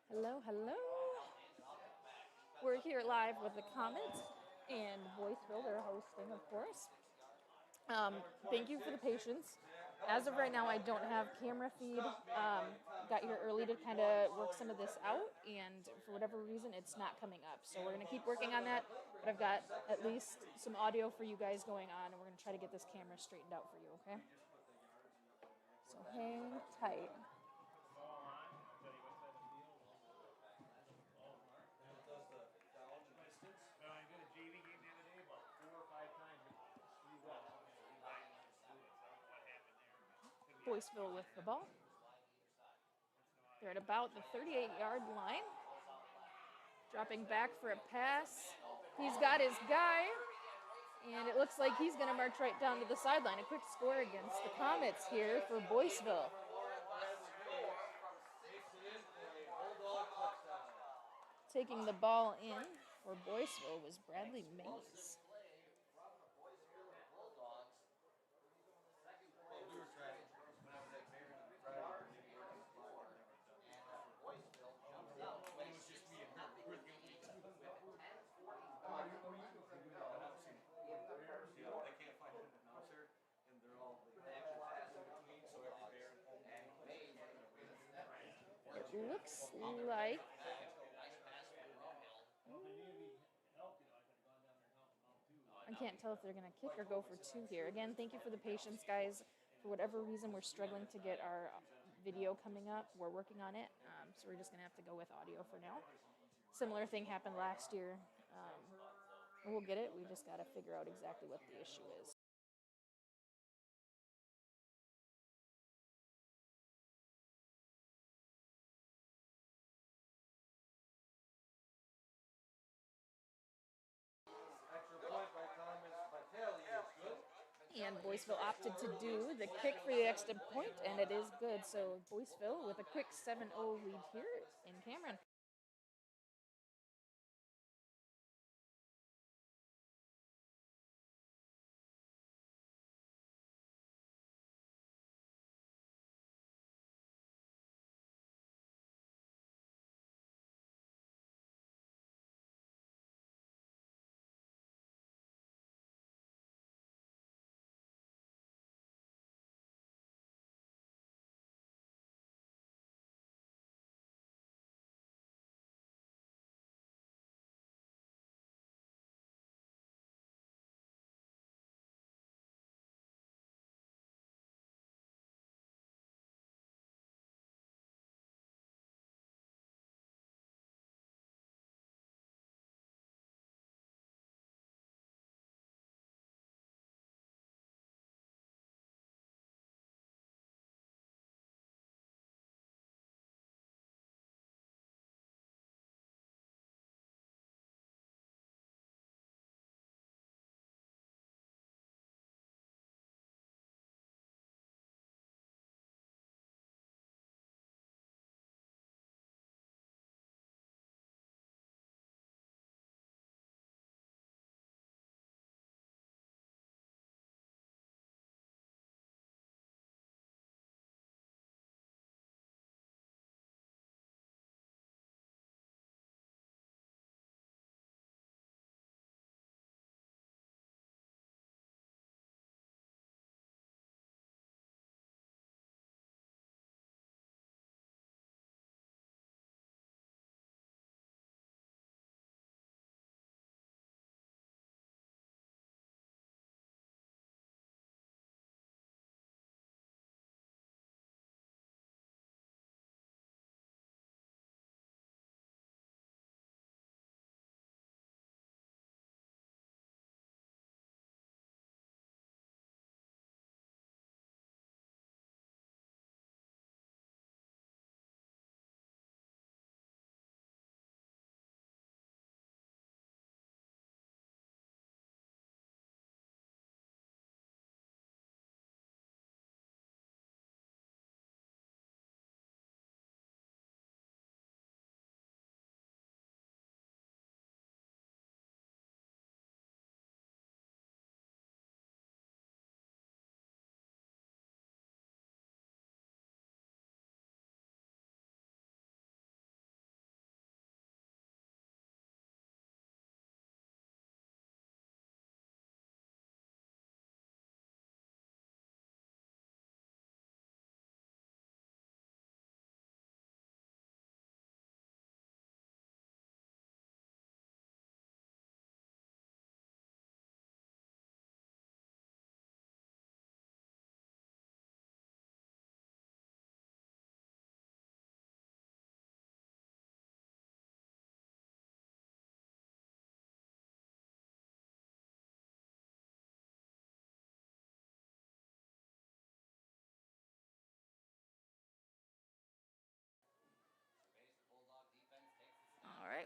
Hello, hello. We're here live with the Comets and Boyceville. They're hosting, of course. Thank you for the patience. As of right now, I don't have camera feed. Got here early to kind of work some of this out, and for whatever reason, it's not coming up. So we're going to keep working on that, but I've got at least some audio for you guys going on, and we're going to try to get this camera straightened out for you, okay? So hang tight. I did a JV game the other day about 4 or 5 times. Boyceville with the ball. They're at about the 38-yard line. Dropping back for a pass. He's got his guy, and it looks like he's going to march right down to the sideline. A quick score against the Comets here for Boyceville. Taking the ball in for Boyceville was Bradley Mays. They can't find an announcer, and they're all between, so every bear It looks like I can't tell if they're going to kick or go for two here. Again, thank you for the patience, guys. For whatever reason, we're struggling to get our video coming up. We're working on it, so we're just going to have to go with audio for now. Similar thing happened last year. We'll get it. We just got to figure out exactly what the issue is. And Boyceville opted to do the kick for the extra point, and it is good. So Boyceville with a quick 7-0 lead here in Cameron.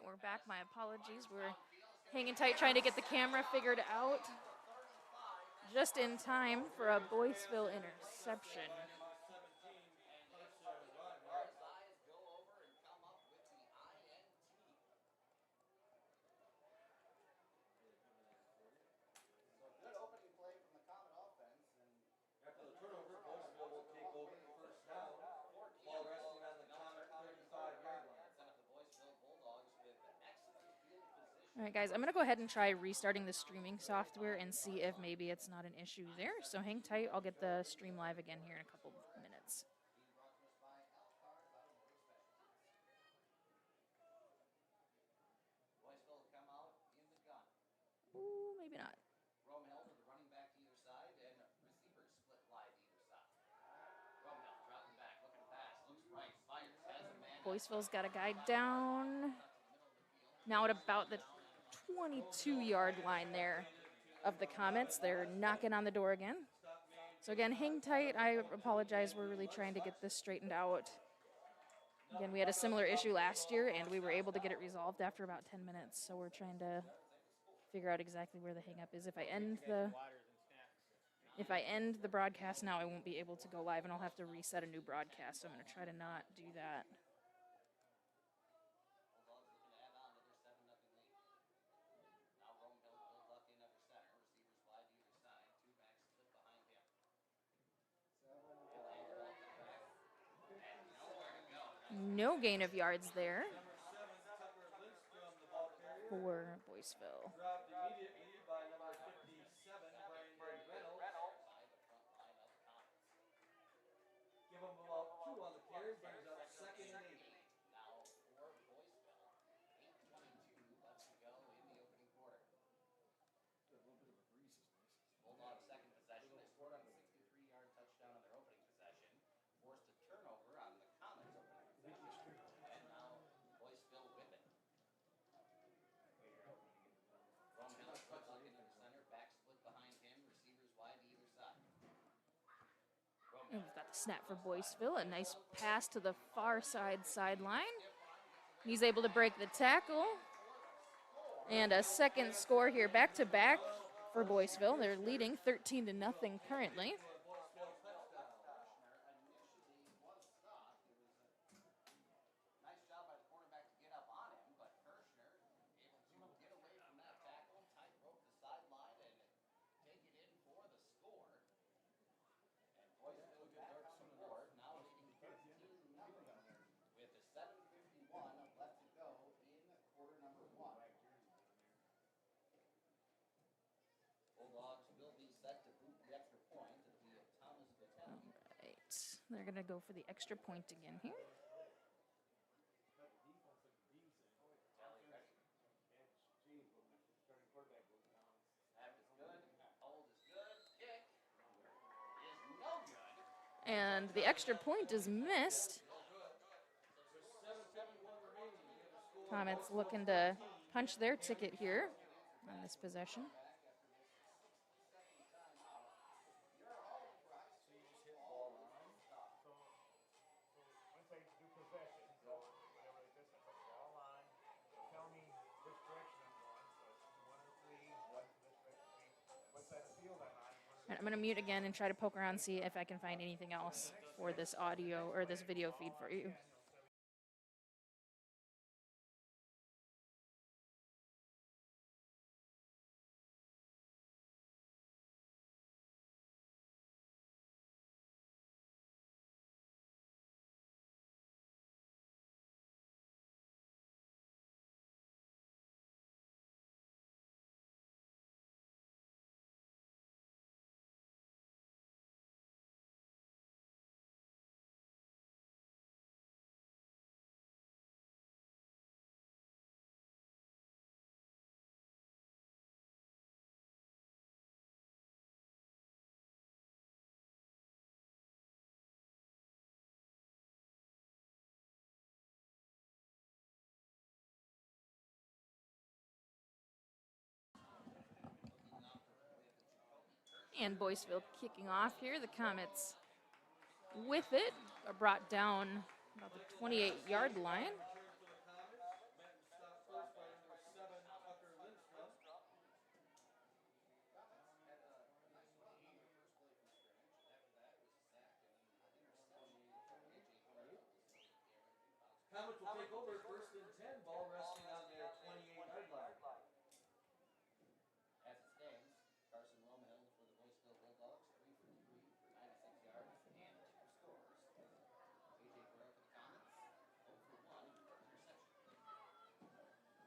we're back. My apologies. We're hanging tight trying to get the camera figured out just in time for a Boyceville interception. Good opening play from the Comet offense, and after the turnover, Boyceville will take over the first down. Ball resting on the Comet 35-yard line. Set up the Boyceville Bulldogs with excellent field position. All right, guys, I'm going to go ahead and try restarting the streaming software and see if maybe it's not an issue there. So hang tight. I'll get the stream live again here in a couple minutes. Being brought to us by Elkhart Automotive Specialties. Boyceville come out in the gun. Ooh, maybe not. Romhill with the running back to either side, and receivers split wide either side. Romhill dropping back, looking to pass, looks right, fires, has a man. Boyceville's got a guy down. Now at about the 22-yard line there of the Comets. They're knocking on the door again. So again, hang tight. I apologize. We're really trying to get this straightened out. Again, we had a similar issue last year, and we were able to get it resolved after about 10 minutes. So we're trying to figure out exactly where the hang-up is. If I end the broadcast now, I won't be able to go live, and I'll have to reset a new broadcast. So I'm going to try to not do that. No gain of yards there for Boyceville. Dropped immediately by number 57, Brandon Reynolds. Give him about 2 on the carry, brings up 2nd and 8. Now for Boyceville, 8:22 left to go in the opening quarter. A little bit of a breeze is nice. Bulldogs' second possession. They scored on a 63-yard touchdown on their opening possession. Forced a turnover on the Comets' opening possession. And now Boyceville with it. Romhill puts it into the center, back split behind him, receivers wide to either side. And we've got the snap for Boyceville, a nice pass to the far sideline. He's able to break the tackle. And a second score here, back-to-back for Boyceville. They're leading 13-0 currently. Nice job by the quarterback to get up on him, but Kirshner able to get away from that tackle, tightrope the sideline, and take it in for the score. And Boyceville back on the board, now leading 13-0 with a 7:51 left to go in quarter number 1. Bulldogs will be set to boot the extra point. It'll be Thomas Vitelli. All right, they're going to go for the extra point again here. And the extra point is missed. Comets looking to punch their ticket here on this possession. And I'm going to mute again and try to poke around and see if I can find anything else for this audio or this video feed for you. And Boyceville kicking off here. The Comets with it are brought down about the 28-yard line. take over 1st and 10, ball resting on their 28-yard line. As it stands, Carson Romehill for the Boyceville Bulldogs, 3 for 3 for 96 yards and 2 scores. AJ Guerra for the Comets, 0 for 1, interception.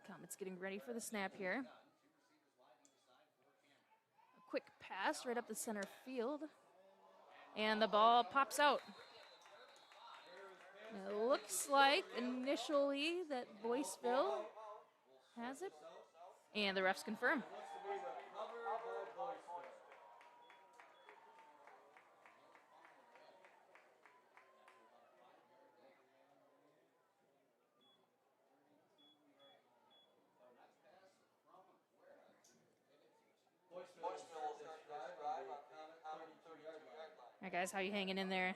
Comets getting ready for the snap here. Gun, 2 receivers wide either side for Cameron. A quick pass right up the center field. And the ball pops out. It looks like initially that Boyceville has it. And the refs confirm. It looks to be recovered by Boyceville. Boyceville will start this drive on the Comet 32-yard line. All right, guys, how you hanging in there?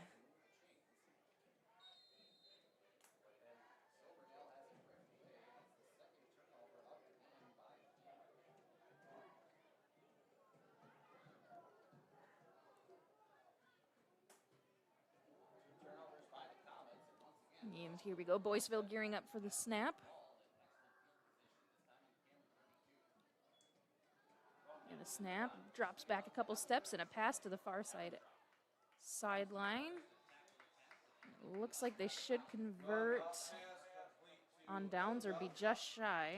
And here we go, Boyceville gearing up for the snap. And the snap drops back a couple steps and a pass to the far side sideline. Looks like they should convert on downs or be just shy.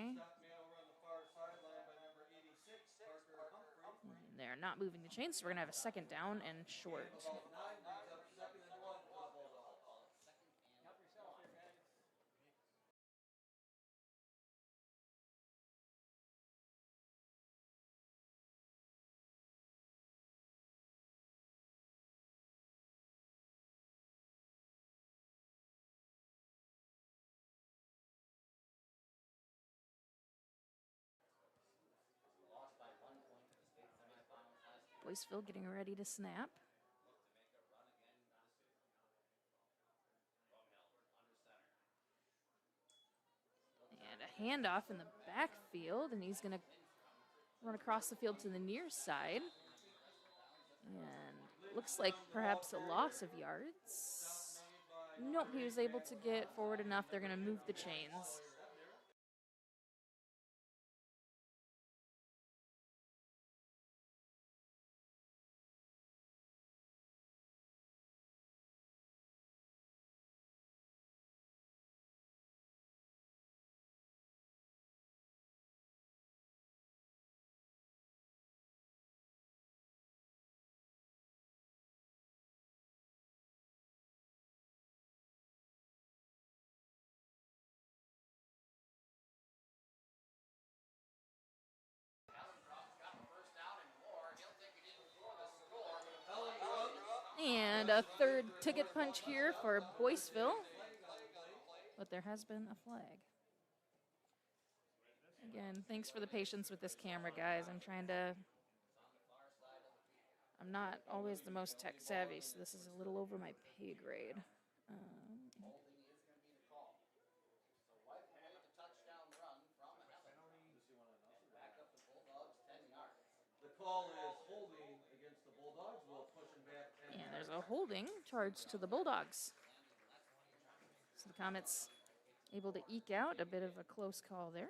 And they're not moving the chains, so we're going to have a second down and short. Boyceville getting ready to snap. And a handoff in the backfield, and he's going to run across the field to the near side. And looks like perhaps a loss of yards. Nope, he was able to get forward enough. They're going to move the chains. And a third ticket punch here for Boyceville. But there has been a flag. Again, thanks for the patience with this camera, guys. I'm not always the most tech savvy, so this is a little over my pay grade. The call is holding against the Bulldogs. We'll push him back 10 And there's a holding charge to the Bulldogs. So the Comets able to eke out a bit of a close call there.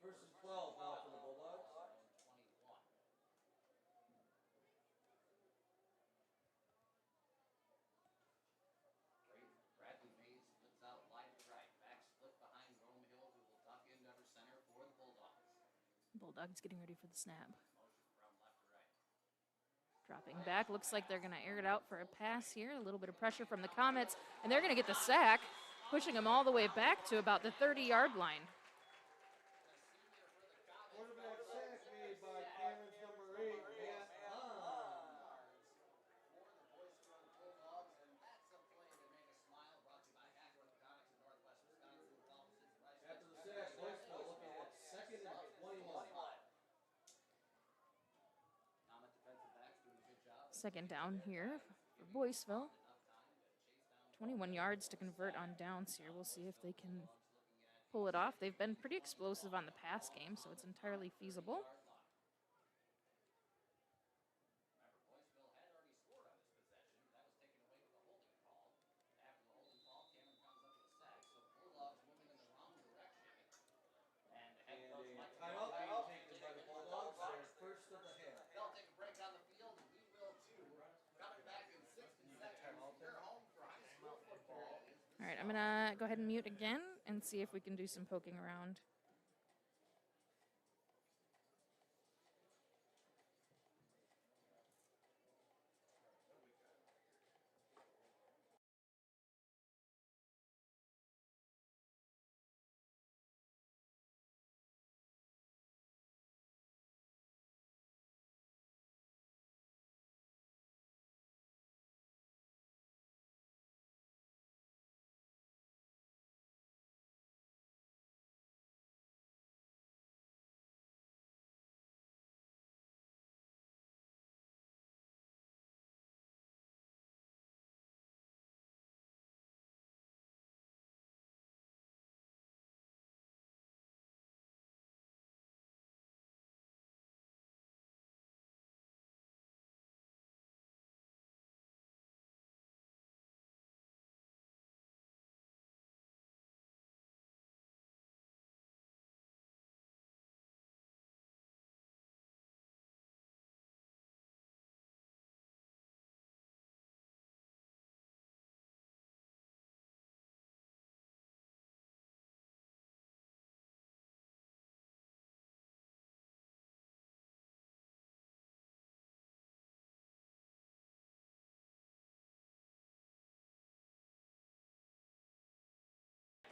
First and 12 now for the Bulldogs. Bradley Mays splits out wide to right. Back split behind Romehill, who will tuck into under center for the Bulldogs. Bulldogs getting ready for the snap. Motion from left to right. Dropping back, looks like they're going to air it out for a pass here. A little bit of pressure from the Comets, and they're going to get the sack, pushing them all the way back to about the 30-yard line. Quarterback sack made by Cameron's number 8, Matt Hahn. For the Boyceville Bulldogs, and that's a play to make a smile. Brought to you by Hack Orthodontics in Northwest Wisconsin. After the sack, Boyceville looking at 2nd and 21. Comet defensive backs doing a good job. Second down here for Boyceville. 21 yards to convert on downs here. We'll see if they can pull it off. They've been pretty explosive on the pass game, so it's entirely feasible. Remember, Boyceville had already scored on this possession. That was taken away with a holding call. After the holding call, Cameron comes up with a sack, so the Bulldogs moving in the wrong direction. And the head coach Mike Timeout being taken by the Bulldogs. Their first of the half. They'll take a break on the field, and we will too. Coming back in 60 seconds. Your home for high school football is this. All right, I'm going to go ahead and mute again and see if we can do some poking around.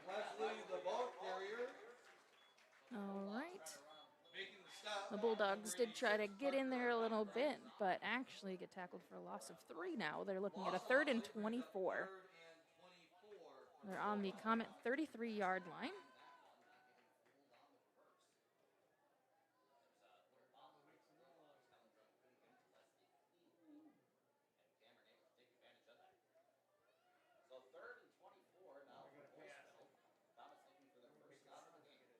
Leslie, the ball carrier, All right. making the stop. The Bulldogs did try to get in there a little bit, but actually get tackled for a loss of 3 now. They're looking at a 3rd and 24. They're on the Comet 33-yard line. So 3rd and 24 now for Boyceville. Comets looking for their first stop of the game.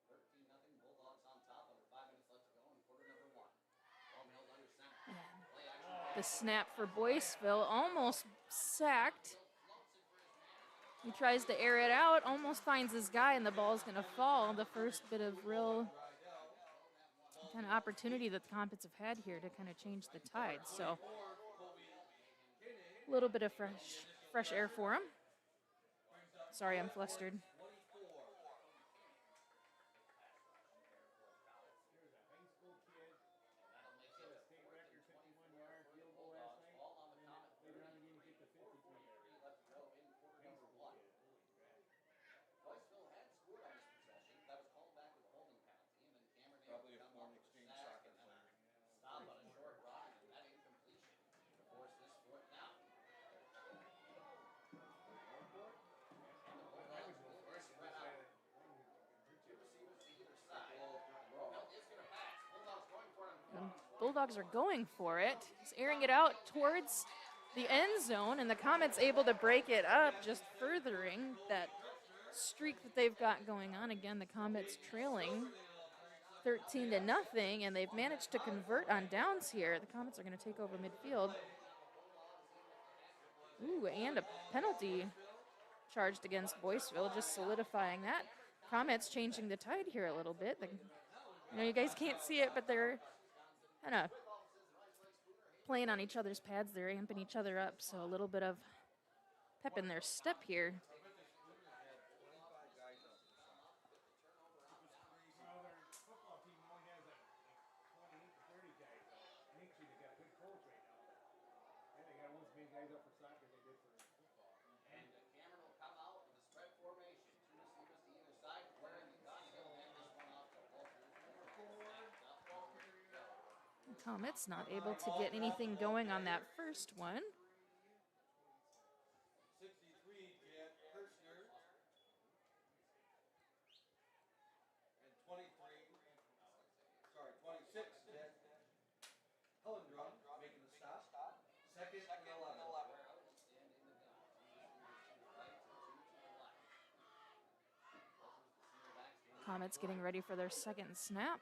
13-0 Bulldogs on top. Under 5 minutes left to go in quarter number 1. Ball held under center. Play action. The snap for Boyceville, almost sacked. He tries to air it out, almost finds his guy, and the ball's going to fall. The first bit of real kind of opportunity that the Comets have had here to kind of change the tide. So a little bit of fresh air for him. Sorry, I'm flustered. Boyceville had scored on this possession. That was called back with a holding penalty, and then Cameron Probably a come foreign up with exchange a sack soccer and then player. stop on a short run and that incompletion to force this 4th down. And the Bulldogs will be spread out. 2 receivers to either side. Romehill is going to pass. Bulldogs going for it on 4th and 20. Bulldogs are going for it. He's airing it out towards the end zone, and the Comets able to break it up, just furthering that streak that they've got going on. Again, the Comets trailing 13-0, and they've managed to convert on downs here. The Comets are going to take over midfield. Ooh, and a penalty charged against Boyceville, just solidifying that. Comets changing the tide here a little bit. You guys can't see it, but they're kind of playing on each other's pads. They're amping each other up, so a little bit of pep in their step here. And Cameron will come out with a spread formation. 2 receivers to either side, wearing the gun. He'll hand this one off to Walters. Comets not able to get anything going on that first one. 63 get Kirshner. And 26 get Hellendrum making the stop. 2nd and 11. Comets getting ready for their second snap.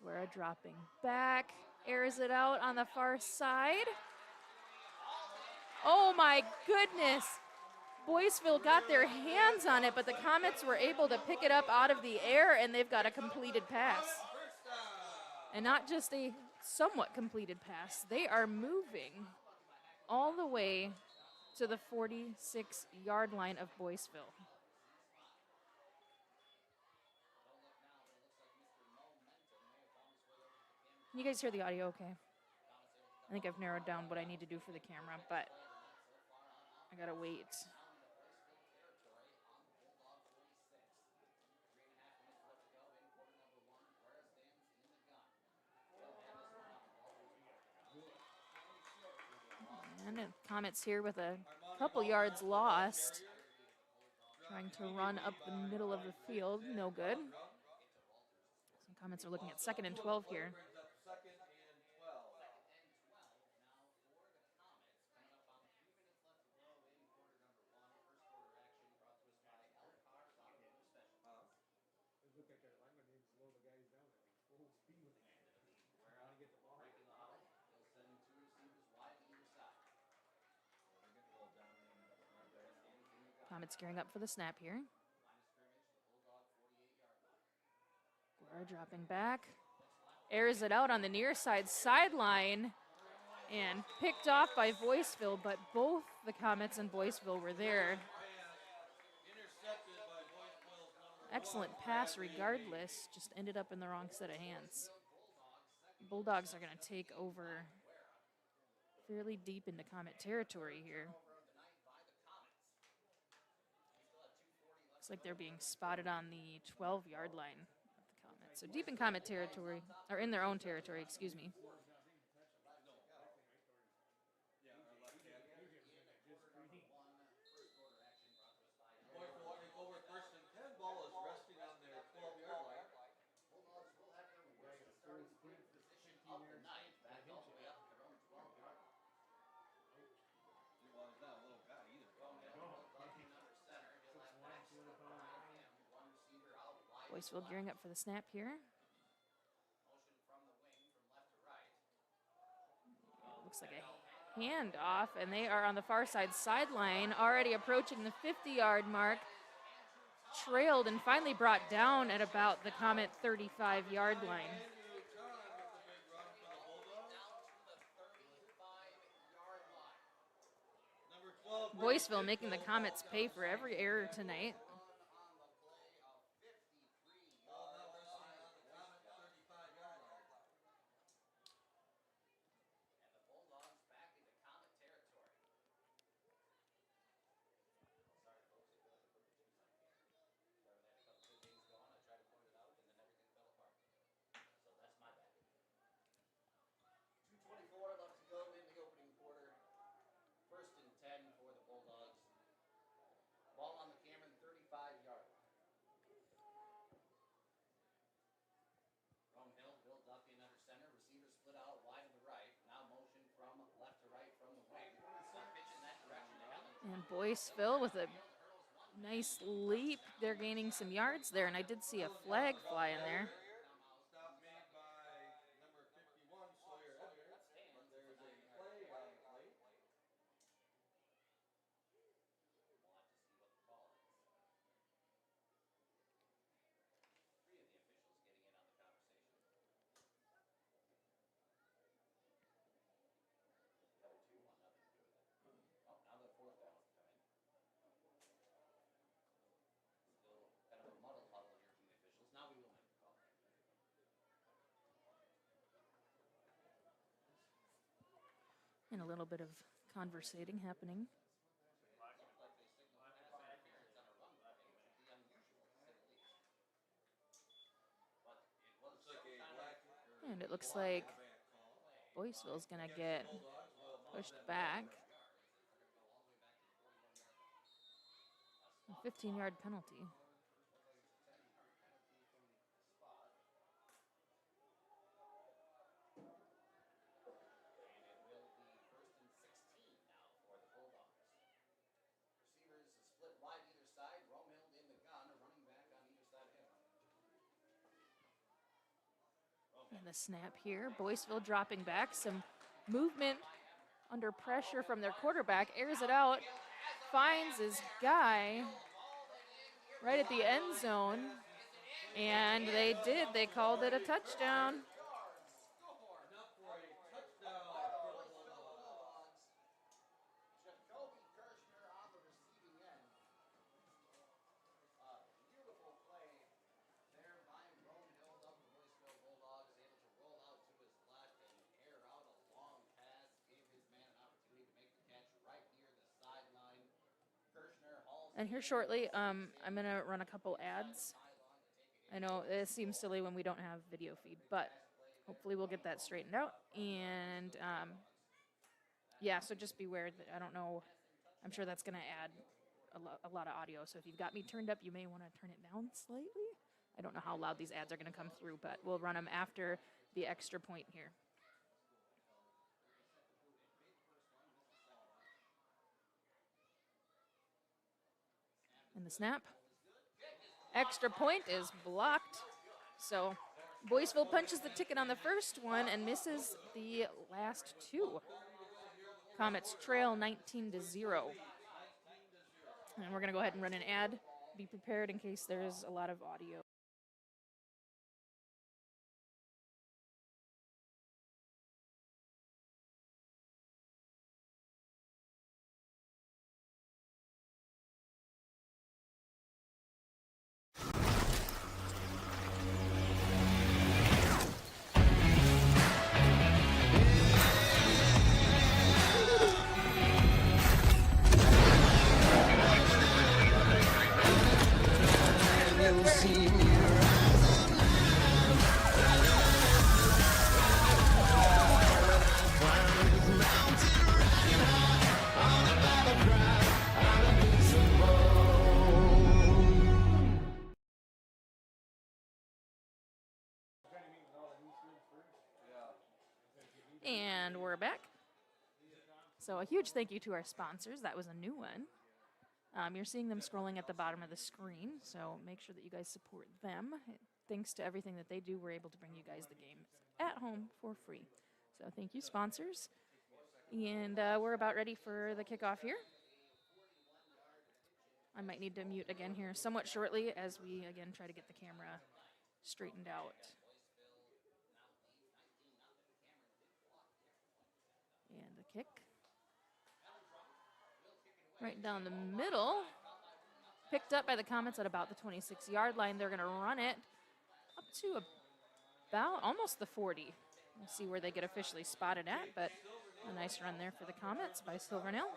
Guerra dropping back, airs it out on the far side. Oh my goodness. Boyceville got their hands on it, but the Comets were able to pick it up out of the air, and they've got a completed pass. And not just a somewhat completed pass. They are moving all the way to the 46-yard line of Boyceville. Can you guys hear the audio okay? I think I've narrowed down what I need to do for the camera, but I gotta wait. And Comets here with a couple yards lost. Trying to run up the middle of the field, no good. Some Comets are looking at 2nd and 12 here. Comets gearing up for the snap here. Guerra dropping back. Airs it out on the near side sideline and picked off by Boyceville, but both the Comets and Boyceville were there. Excellent pass regardless, just ended up in the wrong set of hands. Bulldogs are going to take over fairly deep into Comet territory here. Looks like they're being spotted on the 12-yard line of the Comets. So deep in Comet territory, or in their own territory, excuse me. Boyceville gearing up for the snap here. Looks like a handoff, and they are on the far side sideline, already approaching the 50-yard mark. Trailed and finally brought down at about the Comet 35-yard line. Boyceville making the Comets pay for every error tonight. And Boyceville with a nice leap. They're gaining some yards there, and I did see a flag fly in there. And a little bit of conversating happening. And it looks like Boyceville's going to get pushed back. A 15-yard penalty. And the snap here. Boyceville dropping back. Some movement under pressure from their quarterback. Airs it out. Finds his guy right at the end zone. And they did. They called it a touchdown. Enough for a touchdown for the Bulldogs. Jacoby Kirshner on the receiving end. Beautiful play there by Roan Hill of the Boyceville Bulldogs, able to roll out to his left and air out a long pass. Gave his man an opportunity to make the catch right near the sideline. Kirshner hauls. And here shortly, I'm going to run a couple ads. I know it seems silly when we don't have video feed, but hopefully we'll get that straightened out. And yeah, so just beware that I don't know. I'm sure that's going to add a lot of audio. So if you've got me turned up, you may want to turn it down slightly. I don't know how loud these ads are going to come through, but we'll run them after the extra point here. And the snap. Extra point is blocked. So Boyceville punches the ticket on the first one and misses the last two. Comets trail 19-0. And we're going to go ahead and run an ad. Be prepared in case there's a lot of audio. And we're back. So a huge thank you to our sponsors. That was a new one. You're seeing them scrolling at the bottom of the screen, so make sure that you guys support them. Thanks to everything that they do, we're able to bring you guys the games at home for free. So thank you, sponsors. And we're about ready for the kickoff here. I might need to mute again here somewhat shortly as we, again, try to get the camera straightened out. And the kick. Right down the middle. Picked up by the Comets at about the 26-yard line. They're going to run it up to about almost the 40. We'll see where they get officially spotted at, but a nice run there for the Comets by Silvernail.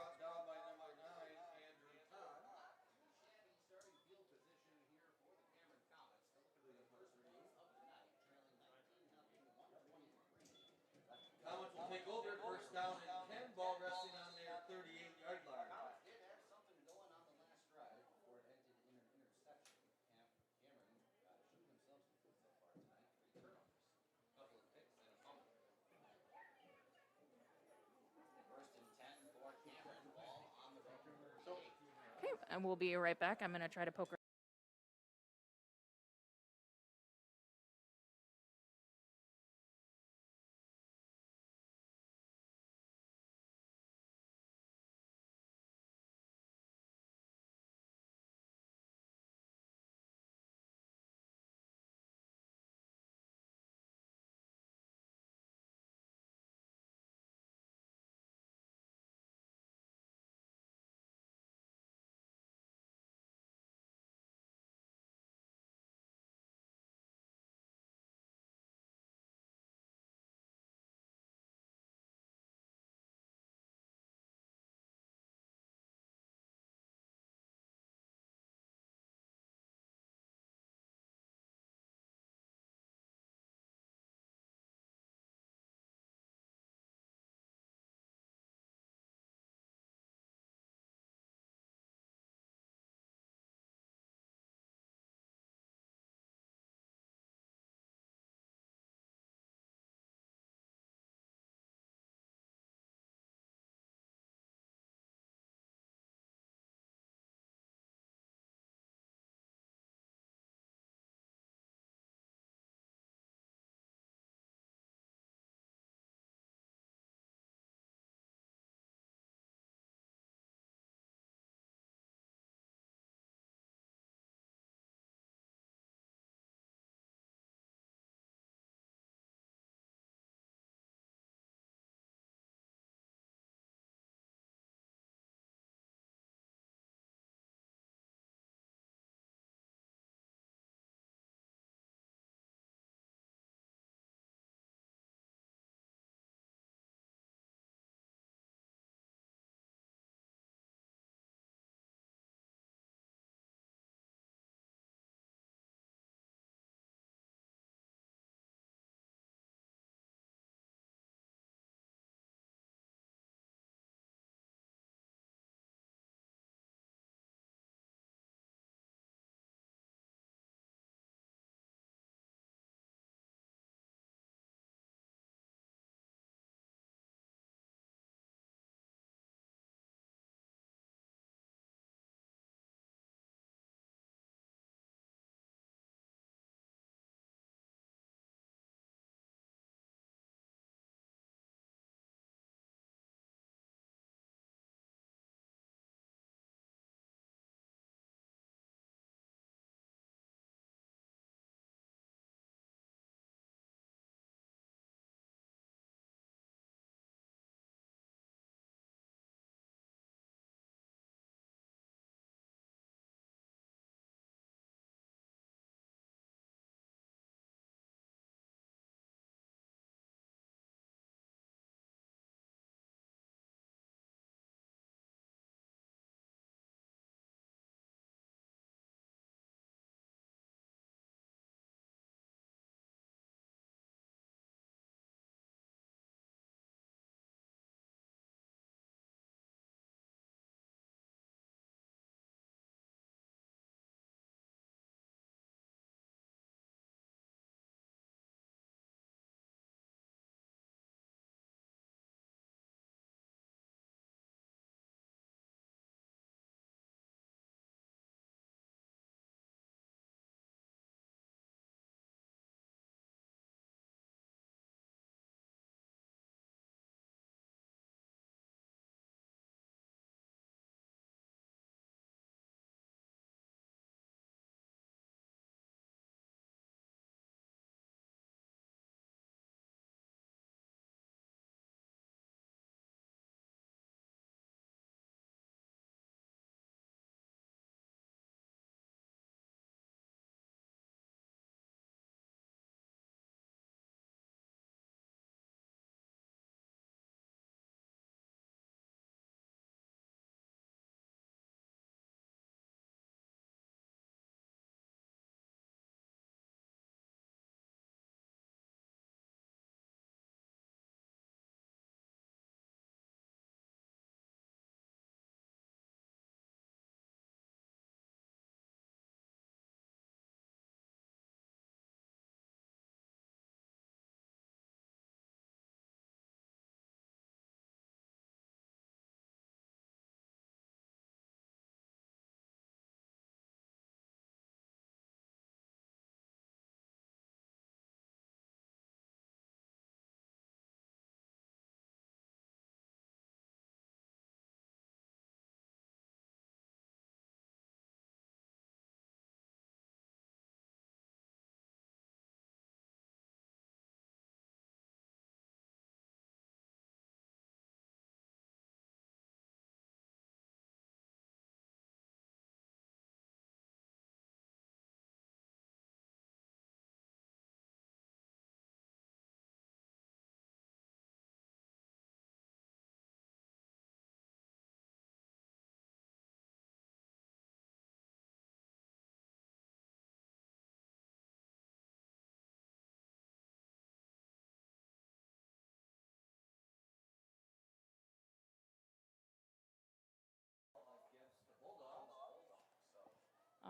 Comets will take over. First down and 10. Ball resting on their 38-yard line. Did have something going on the last drive before it ended in an interception. Cameron shooting themselves in the foot so far tonight. 3 turnovers, a couple of picks, and a fumble. First and 10 for Cameron. Ball on the road. Okay, and we'll be right back. I'm going to try to poke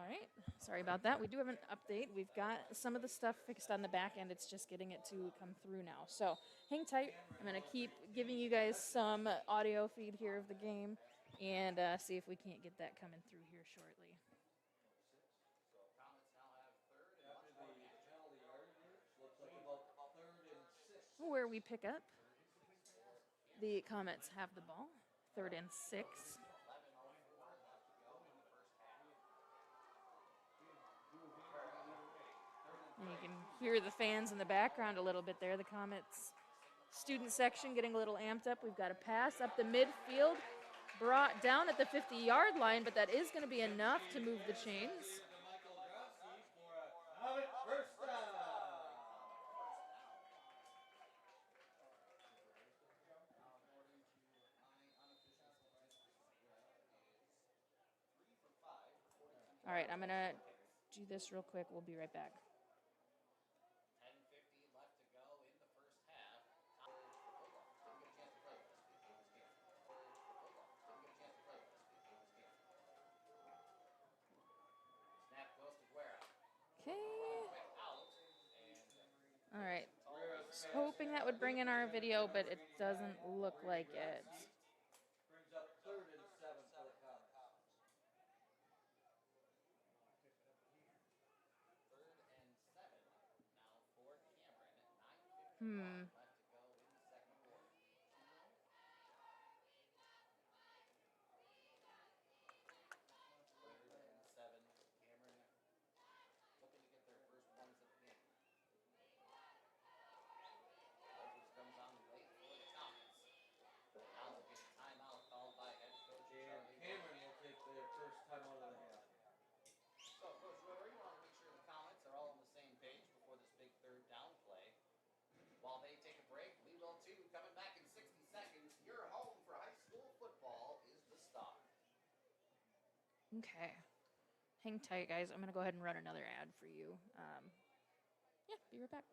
right. Sorry about that. We do have an update. We've got some of the stuff fixed on the back end. It's just getting it to come through now. So hang tight. I'm going to keep giving you guys some audio feed here of the game and see if we can't get that coming through here shortly. Comets now have third and After much more the action. penalty yardage, looks like about 3rd and 6. Where we pick up, the Comets have the ball. 3rd and 6. 11:04 left to go in the first half. And you can hear the fans in the background a little bit there. The Comets student section getting a little amped up. We've got a pass up the midfield, brought down at the 50-yard line, but that is going to be enough to move the chains. To Michael Grossi for a Comet first down. According to my unofficial statistics here, is 3 for 5 for 42 All right, I'm going to yards. do this real quick. We'll be right back. 10:50 left to go in the first half. The Bulldogs didn't get a chance to play last week. It was canceled. The Bulldogs didn't get a chance to play last week. It was canceled. Snap goes to Guerra. Okay. Quick out. And All right. Was hoping that would bring in our video, but it doesn't look like it. Brings up 3rd and 7 for the Comets. 3rd and 7 now for Cameron. 9:51 Hmm. left to go in the second quarter. 3rd and 7. Cameron looking to get their first points of the game. Edwards comes on late for the Comets. Now we'll get a timeout called by head coach And Charlie. Cameron will take their first time out of the half. So, Coach Rory, you want to make sure the Comets are all on the same page before this big 3rd down play. While they take a break, we will too. Coming back in 60 seconds, your home for high school football is the Star. Okay. Hang tight, guys. I'm going to go ahead and run another ad for you. Yeah, be right back.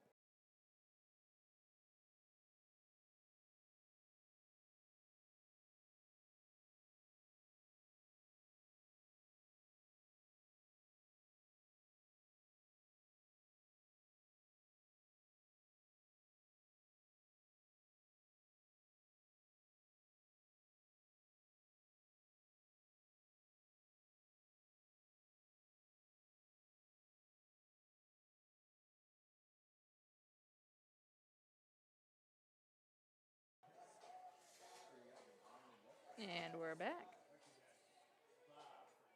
And we're back.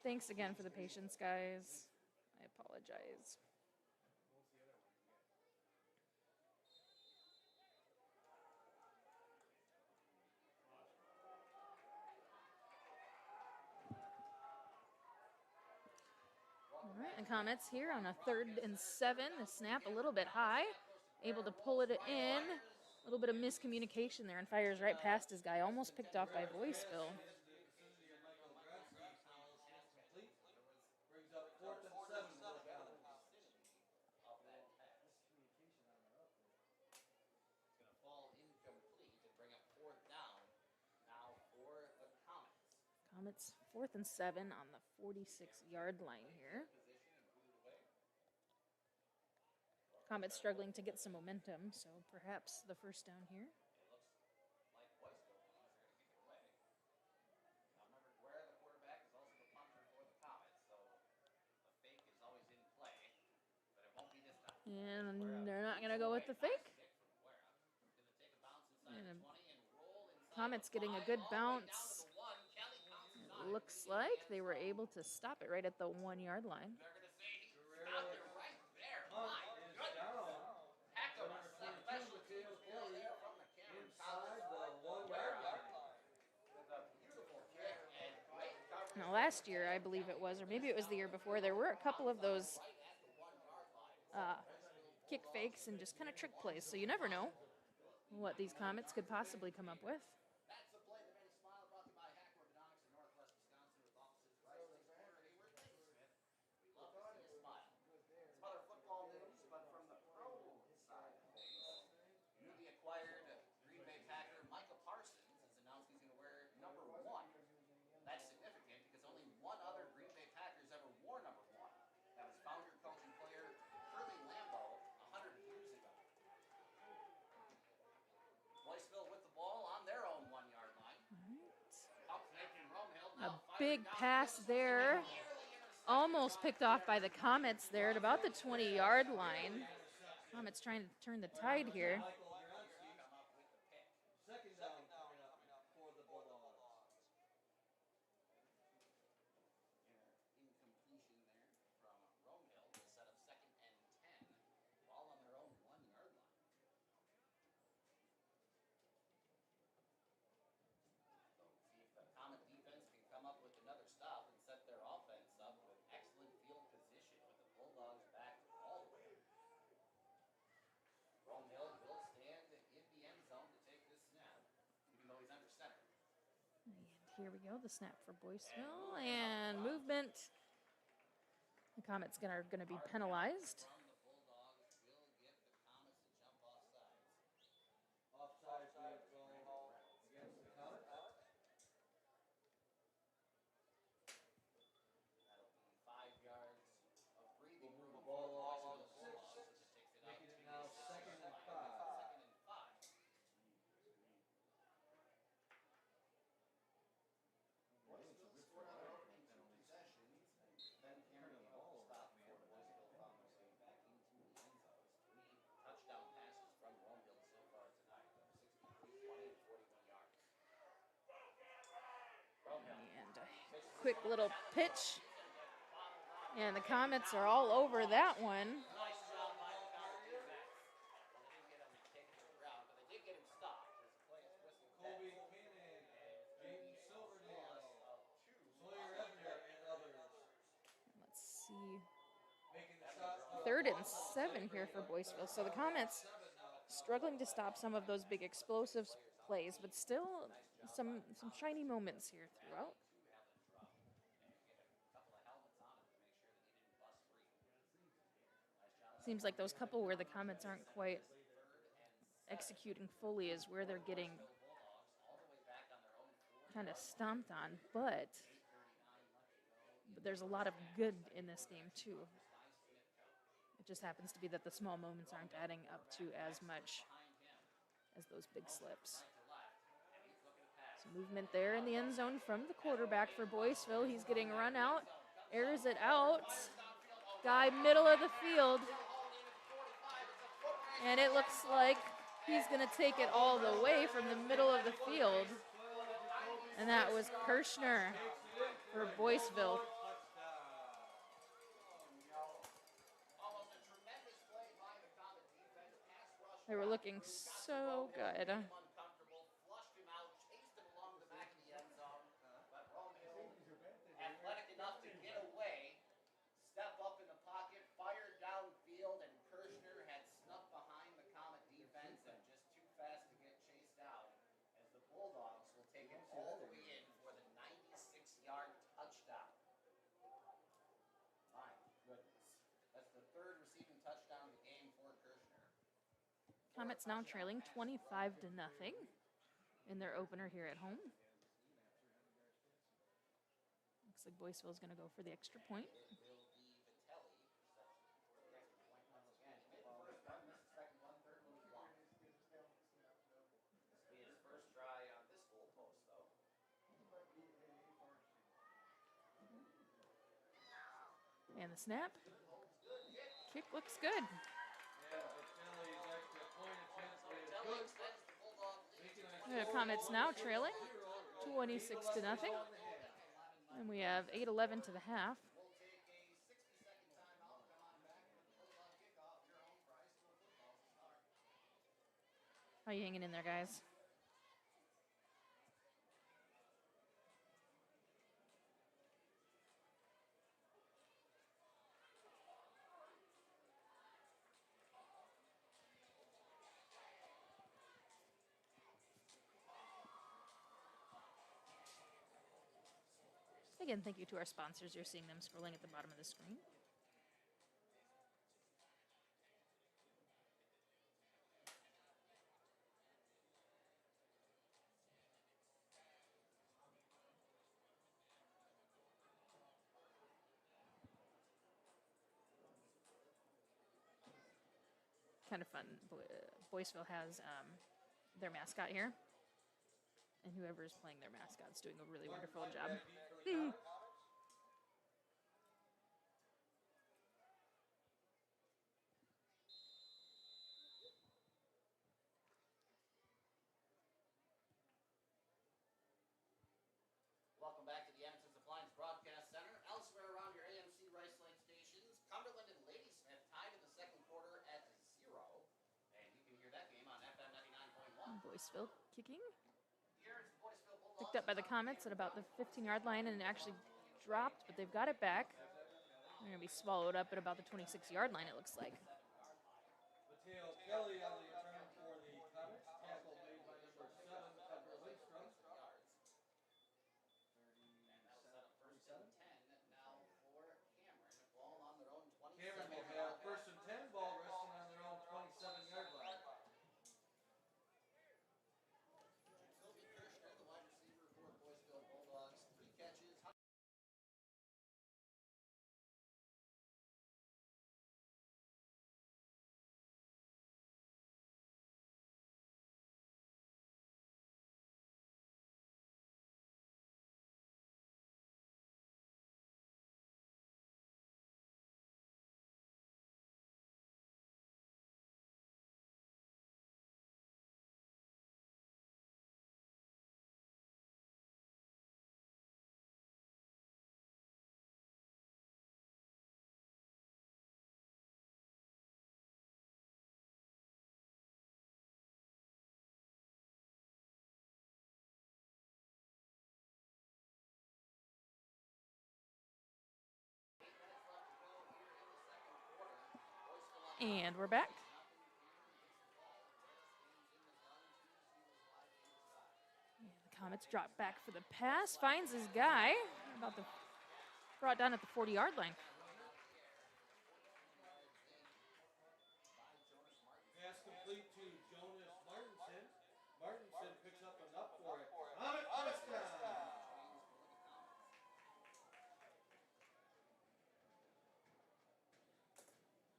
Thanks again for the patience, guys. I apologize. All right, and Comets here on a 3rd and 7. The snap a little bit high, able to pull it in. A little bit of miscommunication there and fires right past his guy, almost picked off by Boyceville. In the vicinity of Michael Grossi falls incomplete. Brings up 4th and 7 for the Comets. Of that pass. It's going to fall incomplete and bring up 4th down now for the Comets. Comets 4th and 7 on the 46-yard line here. Position and boot it away. Comets struggling to get some momentum, so perhaps the first down here. It looks like Boyceville believes they're going to kick it away. Now remember, Guerra, the quarterback, is also the punter for the Comets, so the fake is always in play, but it won't be this time. And they're not going to go with the fake. Kick from Guerra. Going to take a bounce inside And the 20 and roll inside Comets the getting a 5, good all the way down bounce. to the 1. Kelly pounces on it. Looks like they were able to stop it right at the 1-yard line. They're going to say he stopped it right there. Punt My is goodness. down. Heck of a Number 22, special Mateo teams play Kelly, there from the Cameron inside College. the 1-yard line. With a beautiful kick and great coverage. Now, last year, I believe it was, or maybe it was the year before, there were a couple of those Right at the 1-yard line. kick fakes and just kind of trick plays. So you never know what these Comets could possibly come up with. That's the play that made us smile, brought to you by Hack Orthodontics in Northwest Wisconsin with offices right next corner at Hayward. Thank you, Smith. We love to see you smile. Some other football news, but from the pro side of things, newly acquired Green Bay Packer Micah Parsons has announced he's going to wear number 1. That's significant because only one other Green Bay Packers ever wore number 1. big pass there. Almost picked off by the Comets there at about the 20-yard line. Comets trying to turn the tide here. Michael Gronski. Second down coming up for the Bulldogs. Incompletion there from Romehill will set up 2nd and 10. Ball on their own 1-yard line. So see if the Comet defense can come up with another stop and set their offense up with excellent field position with the Bulldogs back all the way. Romehill will stand in the end zone to take this snap, even though he's under center. And here we go, the snap for Boyceville and movement. The Comets are going to be penalized. From the Bulldogs will get the Comets to jump off sides. Offsides will go against the Comets. That'll be 5 yards of breathing We'll room move the for ball Boyceville along the Bulldogs 6, as it takes it making out it to now the 2nd and 5. 2nd and 5. Boyceville scored on their opening 2 possessions, and then Cameron came up with a stop before Boyceville found their way back into the end zone. 3 touchdown passes from Romehill so far tonight, 63, 20, and 41 yards. Romehill. And a quick little pitch. And the Comets are all over that one. Nice job by the Comet defense. Well, they didn't get him taken to the ground, but they did get him stopped as the play is whistled Colby dead. Cannon, James Silverdale, Of 2 Sawyer Ebner, and others. Let's see. Making the stop. 3rd and 7 here for Boyceville. So the Comets struggling to stop some of those big explosive plays, but still some shiny moments here throughout. Seems like those couple where the Comets aren't quite executing fully is where they're getting kind of stomped on, but there's a lot of good in this game too. It just happens to be that the small moments aren't adding up to as much as those big slips. So movement there in the end zone from the quarterback for Boyceville. He's getting run out, airs it out. Guy middle of the field. And it looks like he's going to take it all the way from the middle of the field. And that was Kirschner for Boyceville. They were looking so good. Flushed him out, chased him along the back of the end zone, but Romehill, athletic enough to get away, step up in the pocket, fired downfield, and Kirschner had snuck behind the Comet defense and just too fast to get chased out as the Bulldogs will take it all the way in for the 96-yard touchdown. My goodness. That's the 3rd receiving touchdown of the game for Kirschner. Comets now trailing 25-0 in their opener here at home. Looks like Boyceville's going to go for the extra point. It will be Vitelli set for the extra point once again. He made the first one, missed the second one, third one was blocked. This will be his first try on this goal post, though. And the snap. Kick looks good. The Comets now trailing 26-0. And we have 8:11 to the half. We'll take a 60-second timeout. Come on back for the Bulldog kickoff. Your home for high school football to start. How you hanging in there, guys? Again, thank you to our sponsors. You're seeing them scrolling at the bottom of the screen. Kind of fun. Boyceville has their mascot here. And whoever is playing their mascot's doing a really wonderful job. the Comets. Welcome back to the Evanston's Appliance Broadcast Center. Elsewhere around your AMC Rice Lake stations, Cumberland and Ladysmith tied in the second quarter at 0. And you can hear that game on FM 99.1. Boyceville kicking. Here's Boyceville Bulldogs. Picked up by the Comets at about the 15-yard line and actually dropped, but they've got it back. They're going to be swallowed up at about the 26-yard line, it looks like. Mateo Kelly on the return for the Comets. Tackle made by number 7, Tucker Lindstrom. And that'll set up first and 10 now for Cameron. Ball on their own 27. Cameron will have first and 10, ball resting on their own 27-yard line. Sylvie Kirschner, the wide receiver for Boyceville Bulldogs, 3 catches. And we're back. And the Comets drop back for the pass. Finds his guy. Brought down at the 40-yard line. Pass complete to Jonas Martinson. Martinson picks up enough for it. Comet touchdown!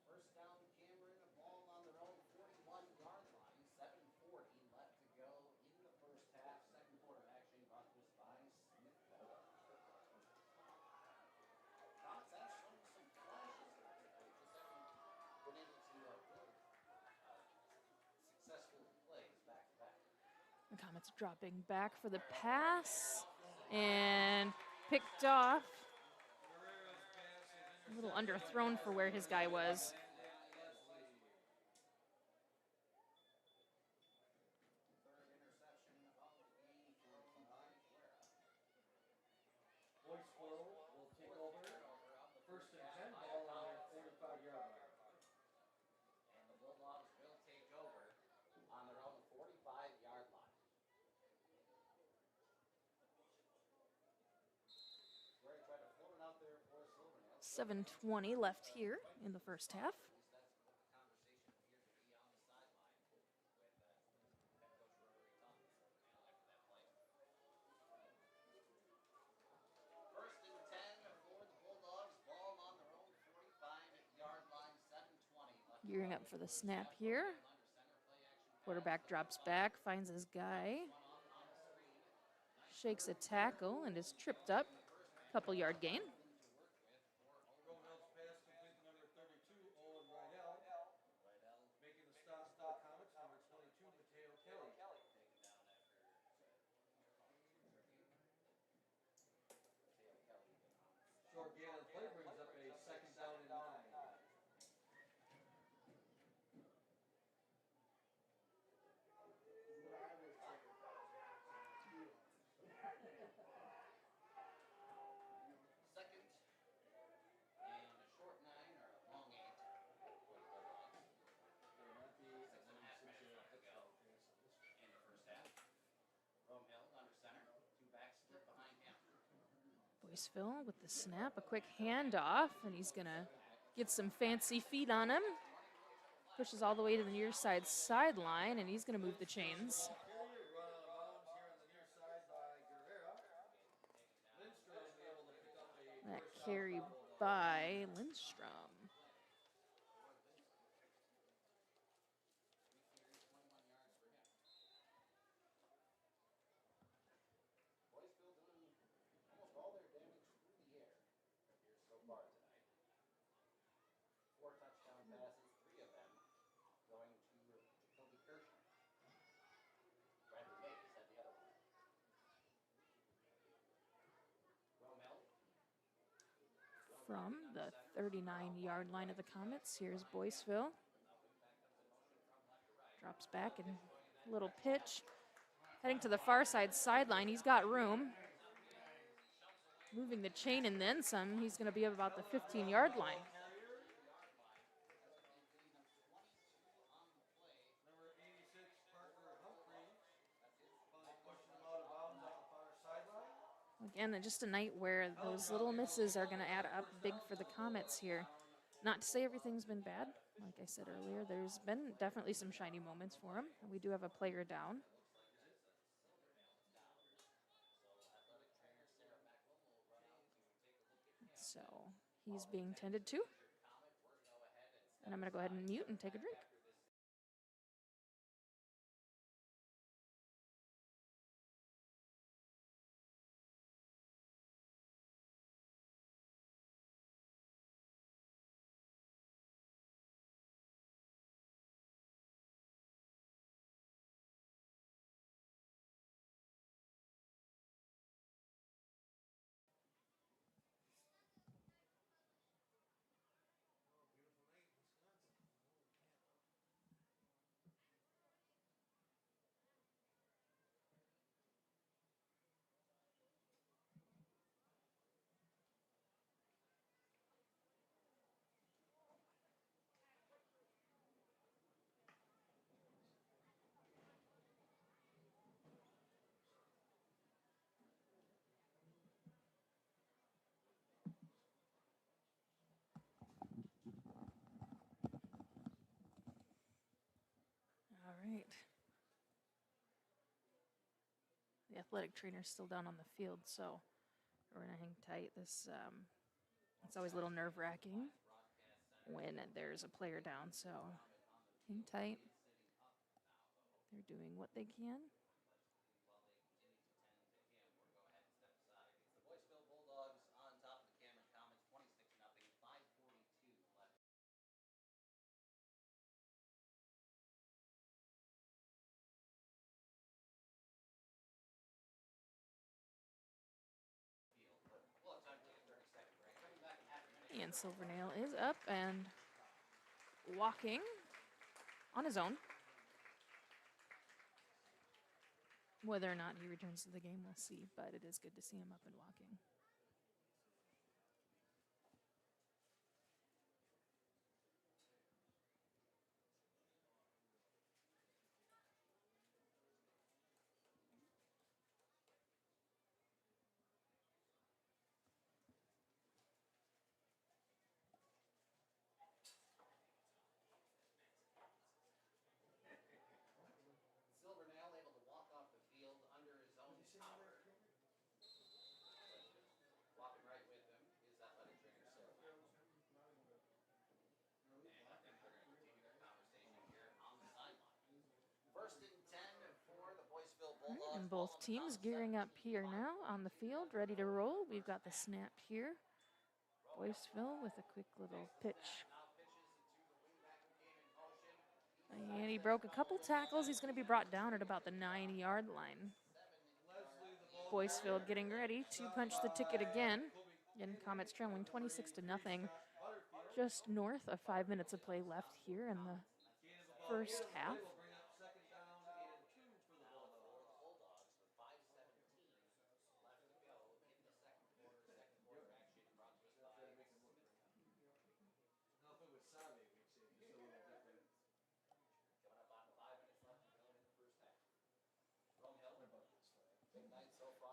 First down, Cameron, ball on their own 41-yard line. 7:40 left to go in the first half. Second quarter action brought to us by Smith. Comets have shown some flashes here. Just haven't been able to build successful plays back to back. The Comets dropping back for the pass. And picked off. A little underthrown for where his guy was. Third interception of the game for Boyceville will take over. First and 10, ball on their 45-yard line. And the Bulldogs will take over on their own 45-yard line. Gary tried to float it out there for Silvernail. 7:20 left here in the first half. At least that's what the conversation appeared to be on the sideline with head coach Rotary talking to Silvernail after that play. First and 10 for the Bulldogs. Ball on their own 45-yard line. 7:20 left. Gearing up for the snap here. Quarterback drops back, finds his guy. Shakes a tackle and is tripped up. Couple-yard gain. Rommel's pass complete to number 32, Owen Rydell. Making the stop for the Comets, number 22, Mateo Kelly. Short gain on play brings up a second down and 9. Second and a short 9 or a long 8 for the Bulldogs. 6.5 minutes left to go in the first half. Romehill under center. 2 backs split behind him. Boyceville with the snap, a quick handoff, and he's going to get some fancy feet on him. Pushes all the way to the near side sideline, and he's going to move the chains. Carrier run out of bounds here on the near side by Guerrera. Lindstrom will be able to pick up a That first down carry for the Bulldogs. by Lindstrom. 21 yards for him. Boyceville doing almost all their from the 39-yard line of the Comets. Here's Boyceville. Drops back and little pitch. Heading to the far side sideline. He's got room. Moving the chain and then some. He's going to be about the 15-yard line. Number 86, Parker Humphreys, probably pushing him out of bounds on the far sideline. Again, just a night where those little misses are going to add up big for the Comets here. Not to say everything's been bad. Like I said earlier, there's been definitely some shiny moments for him. We do have a player down. So he's being tended to. And I'm going to go ahead and mute and take a drink. All right. The athletic trainer's still down on the field, so we're going to hang tight. It's always a little nerve-wracking when there's a player down, so hang tight. They're doing what they can. The Boyceville Bulldogs on top of the Cameron Comets, 26-0, 5:42 left. And Silvernail is up and walking on his own. Whether or not he returns to the game, we'll see, but it is good to see him up and walking. Silvernail able to walk off the field under his own power. Walking right with him is athletic trainer Silvernail. And I think they're going to continue their conversation here on the sideline. 1st and 10 for the Boyceville Bulldogs. And both teams gearing up here now on the field, ready to roll. We've got the snap here. Boyceville with a quick little pitch. And he broke a couple tackles. He's going to be brought down at about the 9-yard line. Boyceville getting ready to punch the ticket again. And Comets trailing 26-0. Just north of 5 minutes of play left here in the first half.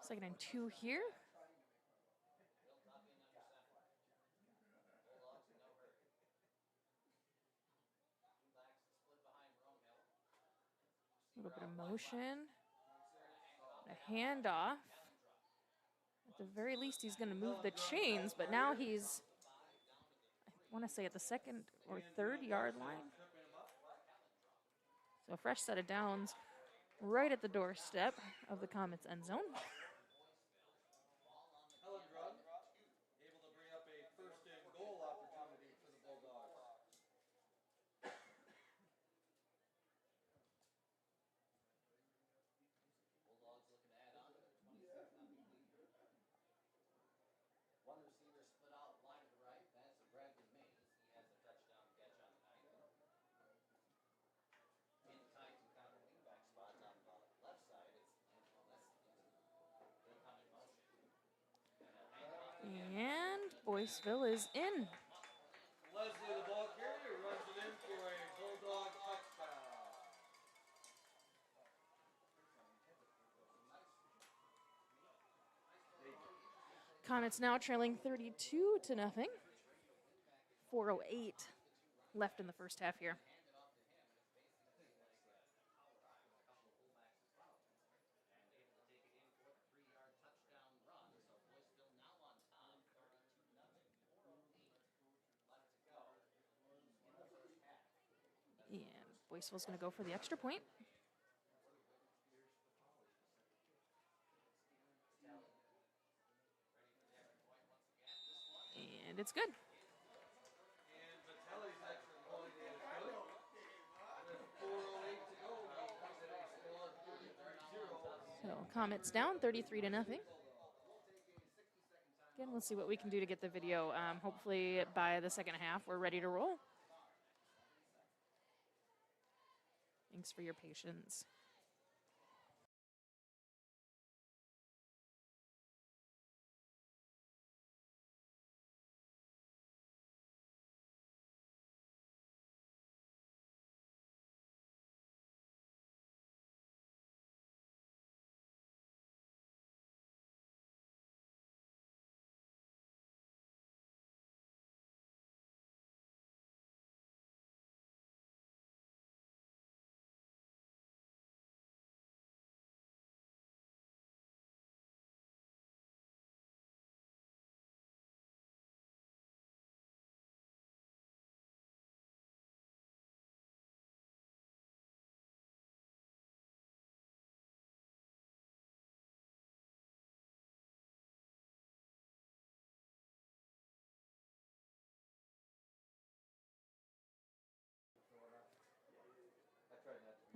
Second and 2 here. A little bit of motion. A handoff. At the very least, he's going to move the chains, but now he's, I want to say, at the 2nd or 3rd yard line. So a fresh set of downs right at the doorstep of the Comets end zone. Able to bring up a 1st and goal opportunity for the Bulldogs. Bulldogs looking to add on to their 26-0 lead. One receiver split out wide to the right. Boyceville is in. Leslie, the ball carrier, runs it in for a Bulldog touchdown. Comets now trailing 32 to nothing. 4:08 left in the first half here. And Boyceville's going to go for the extra point. And it's good. And Vitelli's extra point is good. With 4:08 to go, score 33-0. So Comets down 33 to nothing. Again, we'll see what we can do to get the video. Hopefully by the second half, we're ready to roll. Thanks for your patience.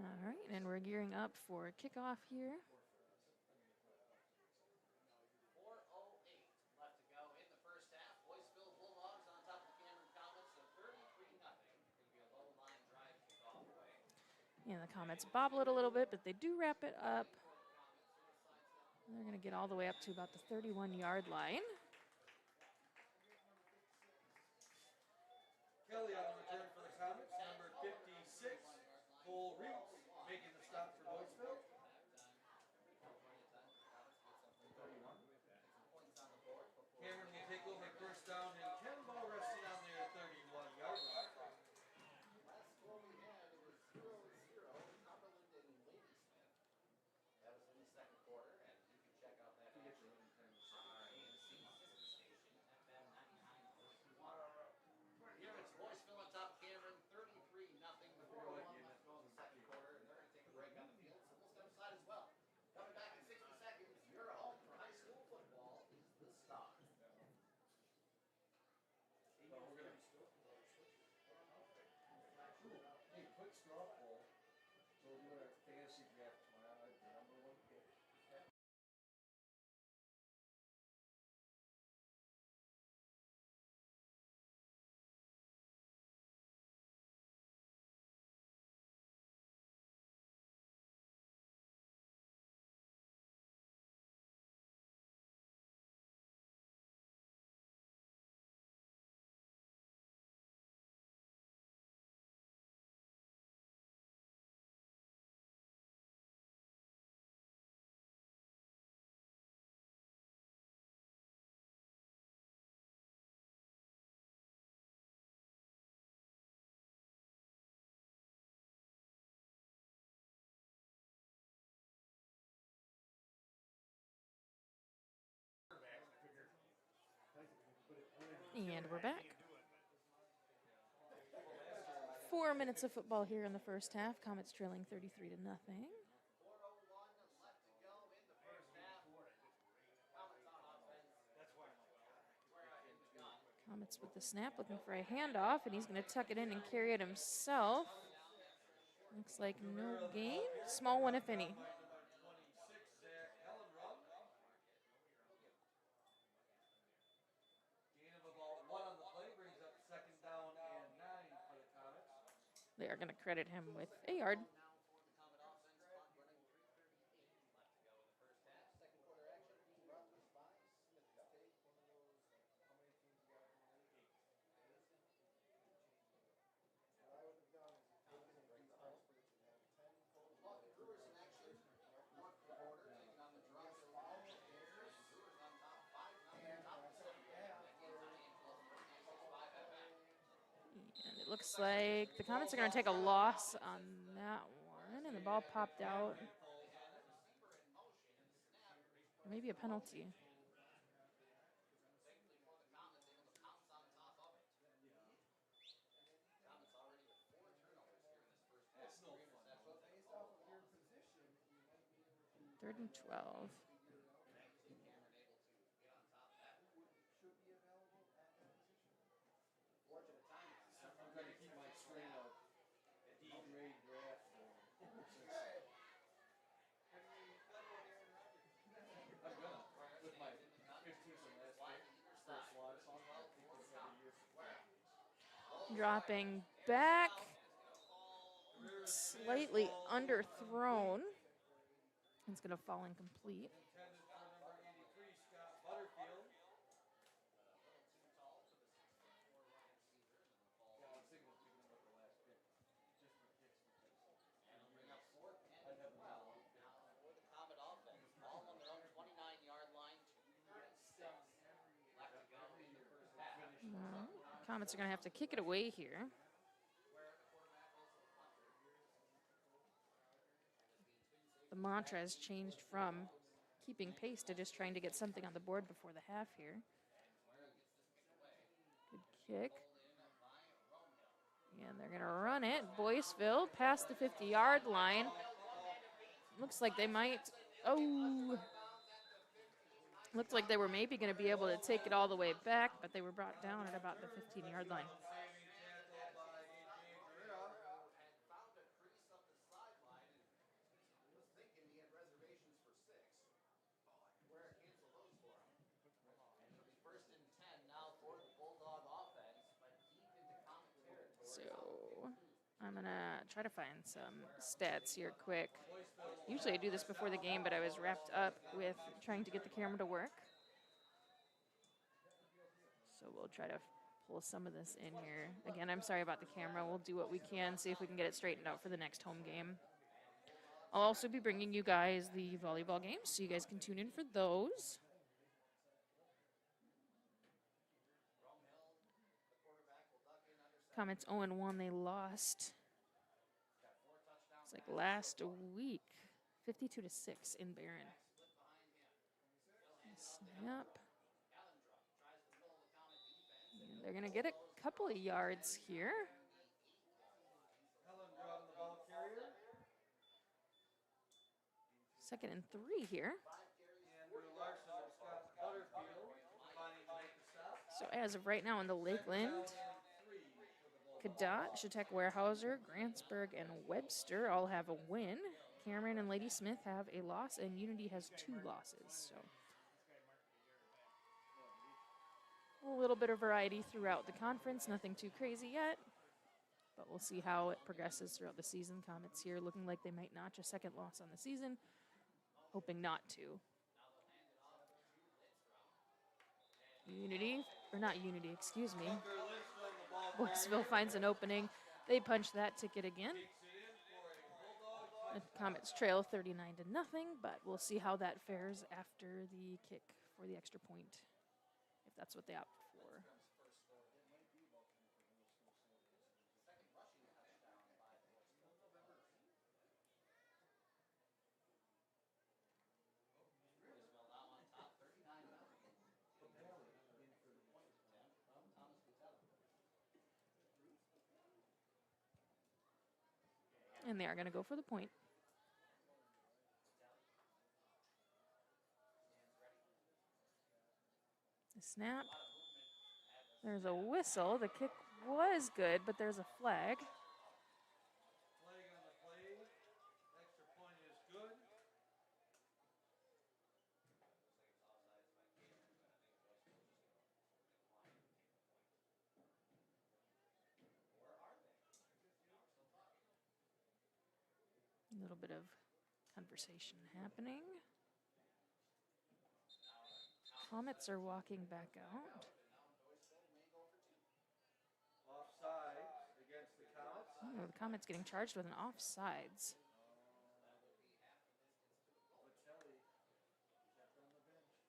All right, and we're gearing up for kickoff here. 4:08 left to go in the first half. Boyceville Bulldogs on top of the Cameron Comets, so 33-0. Going to be a low line drive kickoff way. And the Comets bobble it a little bit, but they do wrap it up. They're going to get all the way up to about the 31-yard line. Kelly on the return for the Comets, number 56, Cole Reeds, making the stop for Boyceville. Cameron will take over first down and 10, ball resting on their 31-yard line. Last score we had was 0-0, Cumberland and Ladysmith. That was in the second quarter, and you can check out that action on our AMC sister station, FM 99.1. Here it's Boyceville on top of Cameron, 33-0 before 1 left to go in the second quarter, and they're going to take a break on the field, so we'll step aside as well. Coming back in 60 seconds, your home for high school football is the Star. Hey, quick straw poll. So we're doing a fantasy draft tomorrow, the number one pick. And we're back. 4 minutes of football here in the first half. Comets trailing 33 to nothing. 4:01 left to go in the first half. Comets on offense. In the gun. Comets with the snap, looking for a handoff, and he's going to tuck it in and carry it himself. Looks like no gain. Small one, if any. Gain of about 1 on the play brings up second down and 9 for the Comets. They are going to credit him with a yard. Now for the Comet offense, clock running 3:38 left to go in the first half. Second quarter action being brought to us by Smith State. looks like the Comets are going to take a loss on that one, and the ball popped out. Maybe a penalty. Thankfully for the Comets, able to pounce on top of it. Comets already with 4 turnovers here in this first half. It's no 3 fun, interceptions though. and a Based off fumble of your loss. position, you might be able to 3rd and 12. figure it out. Thankfully, Cameron able to get on top of that Who one. should be available at that position? Fortunate timing on that. I'm trying to keep my string of D-grade draft going. Have you played with Aaron Rodgers? I'm gonna, with my 15 from last pick, first slot song, I think we'll go a year from now. Dropping back, slightly underthrown. It's going to fall incomplete. Intended for number 83, Scott Butterfield. Yeah, I was thinking of picking him up the last pick, just for kicks, because And they'll bring up 4th and I'd have him 12 out. now for the Comet offense. Ball on their own 29-yard line, 2:36 left to go in the first half. Comets are going to have to kick it away here. Where the quarterback is the punter. The mantra has changed from keeping pace to just trying to get something on the board before the half here. Good kick. And they're going to run it. Boyceville past the 50-yard line. Looks like they might. Oh. Looked like they were maybe going to be able to take it all the way back, but they were brought down at about the 15-yard line. Saving tackle by A.J. Guerrero. Had found a crease up the sideline and was thinking he had reservations for 6. Where cancel those for him. And it'll be 1st and 10 now for the Bulldog offense, but deep into Comet territory. So I'm going to try to find some stats here quick. Usually I do this before the game, but I was wrapped up with trying to get the camera to work. So we'll try to pull some of this in here. Again, I'm sorry about the camera. We'll do what we can, see if we can get it straightened out for the next home game. I'll also be bringing you guys the volleyball games, so you guys can tune in for those. Comets 0-1, they lost. It's like last week, 52-6 in Barron. Snap. And they're going to get a couple of yards here. Helen Drum, the ball carrier. 2nd and 3 here. Andrew Larson and Scott Butterfield combining to make the stop. So as of right now in the Lakeland, Cadott, Shatek Weyerhaeuser, Grantsburg, and Webster all have a win. Cameron and Lady Smith have a loss, and Unity has 2 losses. So a little bit of variety throughout the conference, nothing too crazy yet. But we'll see how it progresses throughout the season. Comets here looking like they might notch a 2nd loss on the season. Hoping not to. Unity, or not Unity, excuse me. Boyceville finds an opening. They punch that ticket again. The Comets trail 39-0, but we'll see how that fares after the kick for the extra point, if that's what they opt for. And they are going to go for the point. The snap. There's a whistle. The kick was good, but there's a flag. Flag on the play. Extra point is good. A little bit of conversation happening. Comets are walking back out. Offsides against the Comets. Oh, the Comets getting charged with an offsides. Vitelli kept on the bench.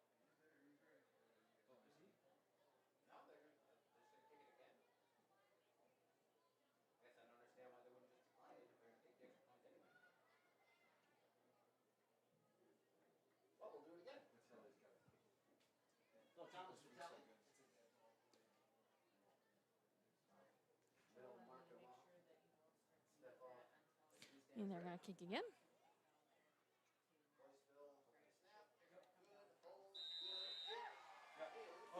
Oh, is he? No, they're just going to kick it again. And they're going to kick again.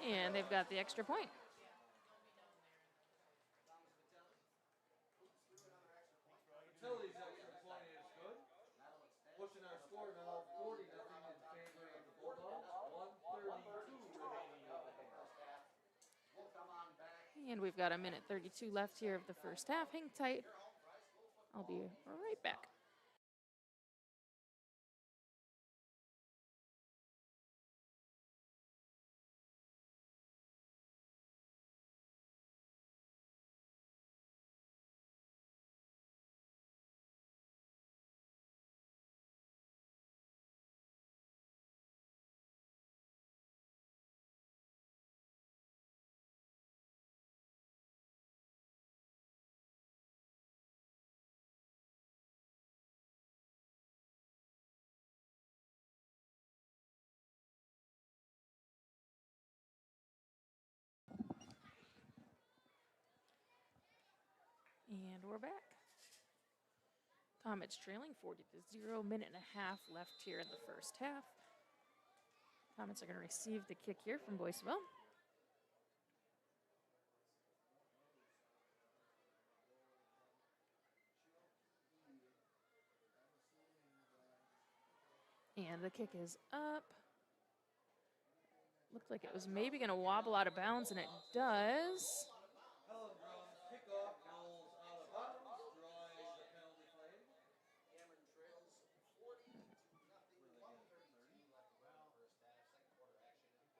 And they've got the extra point. Tilly's extra point is good. Pushing our score now 40-0 in favor of the Bulldogs. 1:32 remaining in the half. And we've got 1:32 left here of the first half. Hang tight. I'll be right back. And we're back. Comets trailing 40-0. Minute and a half left here in the first half. Comets are going to receive the kick here from Boyceville. And the kick is up. Looked like it was maybe going to wobble out of bounds, and it does. Helen Brown's kickoff rolls out of bounds, drawing the penalty flag. Cameron trails 40-0. 1:32 left to go in the first half.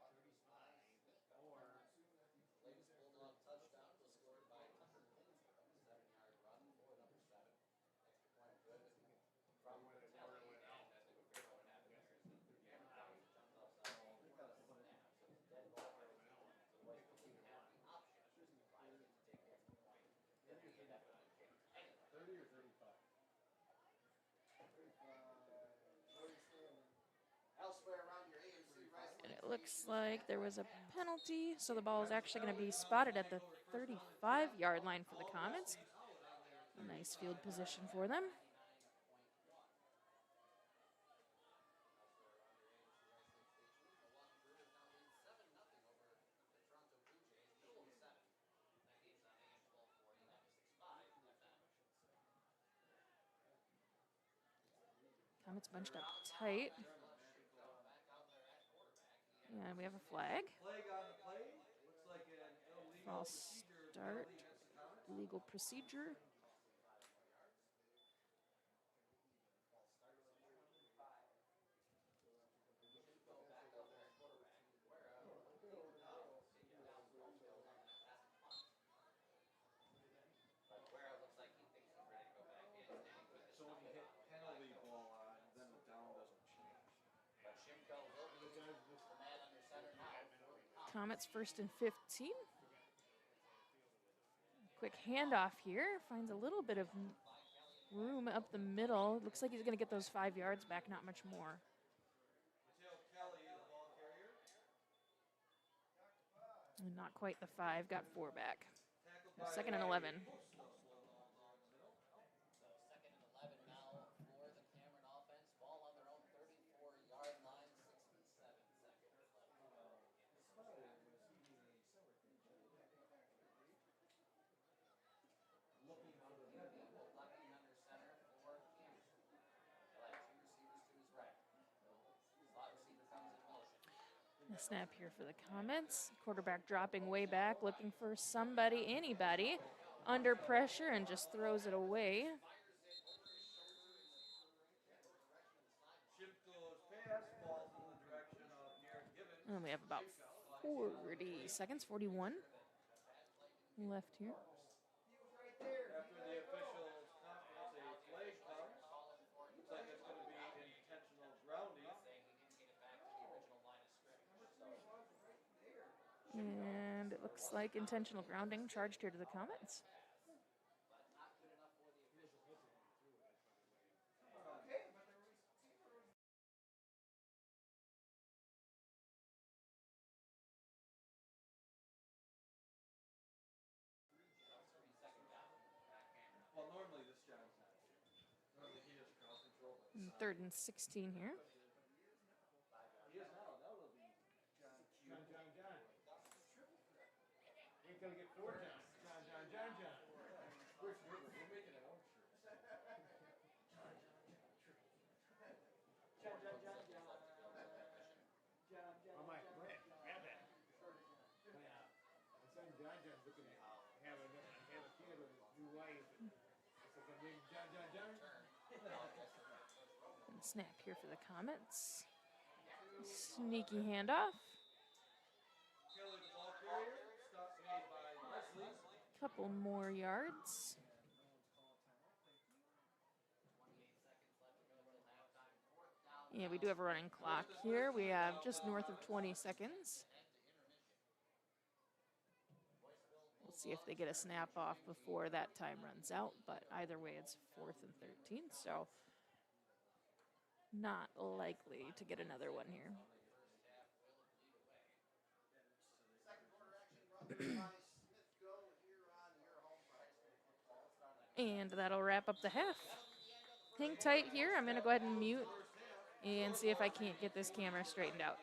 Second quarter action. Latest Bulldog touchdown was scored by Tucker Kinsler on a 7-yard run for number 7. Extra point good from Telly, and I think what would happen there is that Cameron Brown jumped outside all the snap, so it's a dead ball right there. So the Boys didn't have the option if they to take the extra point. Then they would have to kick anyway. 30 or 35? Elsewhere around your AMC Wrestling. And it looks like there was a penalty, so the ball is actually going to be spotted at the 35-yard line for the Comets. A nice field position for them. Comets bunched up tight. And we have a flag. Flag on the play. Looks like an illegal False procedure start. penalty against the Comets. Legal procedure. So when you hit penalty ball on, then the down doesn't change. Comets first and 15. Quick handoff here. Finds a little bit of room up the middle. Looks like he's going to get those 5 yards back, not much more. Mateo Kelly, the ball carrier. And not quite the 5. Got 4 back. Tackled by Second and 11. Musto, along the middle. So second and 11 now for the Cameron offense. Ball on their own 34-yard line, 67 seconds left. Looking under the Lucky under center for Cameron. He'll have 2 receivers to his right. Slot receiver comes in motion. A snap here for the Comets. Quarterback dropping way back, looking for somebody, anybody, under pressure, and just throws it away. Shimko's pass falls in the direction of Garrett Gibbons. And we have about 40 seconds, 41 left here. After the official's conference, a flag comes. Looks like it's going to be intentional grounding. And it looks like intentional grounding charged here to the Comets. Well, normally this guy's not here. 3rd and 16 here. He is now. Now it'll be John. John. We're gonna get 4 Johns. John. We're making our own shirt. Oh my, grab that. My son John's looking to have a kid with his new wife. So can we John? And snap here for the Comets. Sneaky handoff. Kelly, the ball carrier. Stop made by Leslie. Couple more yards. 28 seconds left to go till halftime. 4th down. Yeah, we do have a running clock here. We have just north of 20 seconds. Head to intermission. Boyceville We'll see if they get a snap off before that time runs out, but either way, it's 4th and 13, so not likely to get another one here. first half will bleed away. Second quarter action brought to you by Smith Go here on your home for high school football. It's not an And that'll wrap up the half. Hang tight here. I'm going to go ahead and mute and see if I can't get this camera straightened out.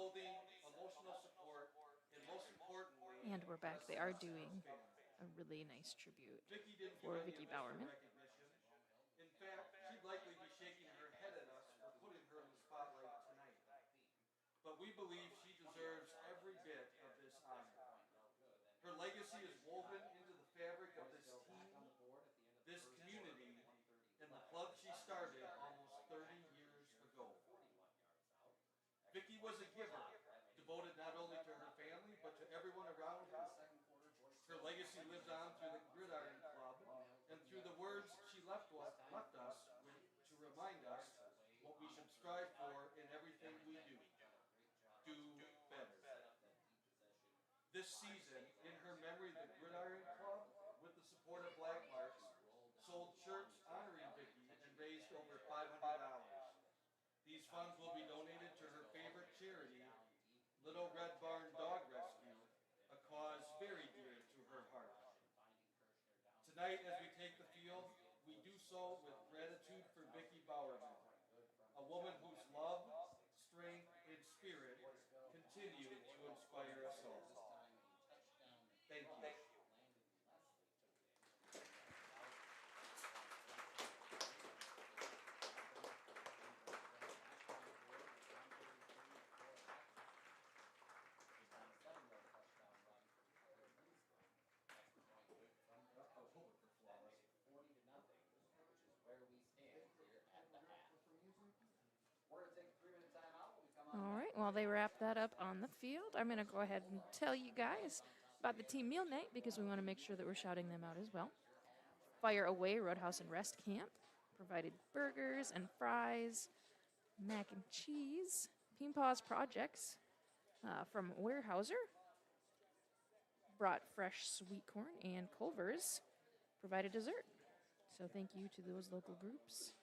clothing, emotional support, and most importantly, And we're back. a They are sense doing of family. a really nice tribute Vicky didn't do for any Vicky of this for Bowerman. recognition. In fact, she'd likely be shaking her head at us for putting her in the spotlight tonight. But we believe she deserves every bit of this honor. Her legacy is woven into the fabric of this team, this community, and the club she started almost 30 years ago. Vicky was a giver, devoted not only to her family, but to everyone around her. Her legacy lives on through the Gridiron Club and through the words she left us to remind us what we should strive for in everything we do. Do better. This season, in her memory, the Gridiron Club, with the support of Black Marks, sold shirts honoring Vicky and raised over $500. These funds will be donated to her favorite charity, Little Red Barn Dog Rescue, a cause very dear to her heart. Tonight, as we take the field, we do so with gratitude for Vicky Bowerman, a woman whose love, strength, and spirit continue to inspire us all. Thank you. All right, while they wrap that up on the field, I'm going to go ahead and tell you guys about the team meal night because we want to make sure that we're shouting them out as well. Fire Away Roadhouse and Rest Camp provided burgers and fries, mac and cheese. Peempaw's Projects from Weyerhaeuser brought fresh sweet corn, and Culver's provided dessert. So thank you to those local groups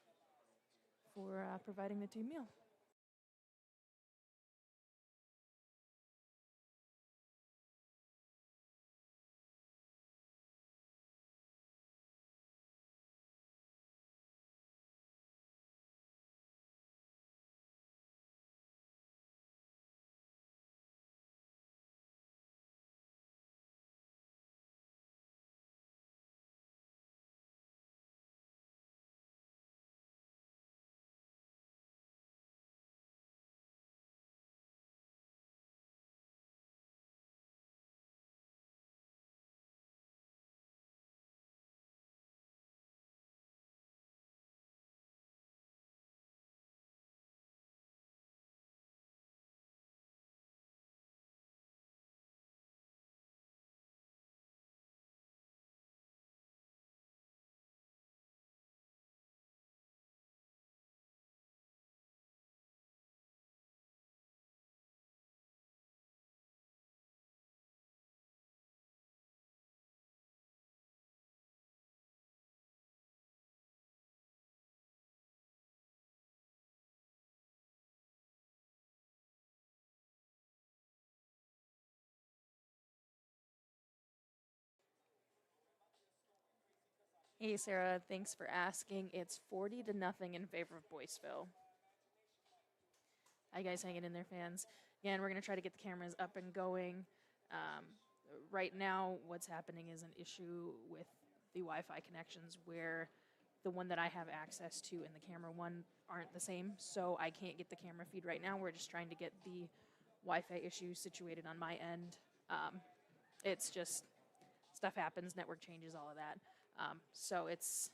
for providing the team meal. Hey, Sarah, thanks for asking. It's 40-0 in favor of Boyceville. How you guys hanging in there, fans? Again, we're going to try to get the cameras up and going. Right now, what's happening is an issue with the Wi-Fi connections where the one that I have access to and the camera one aren't the same, so I can't get the camera feed right now. We're just trying to get the Wi-Fi issue situated on my end. It's just stuff happens, network changes, all of that. So it's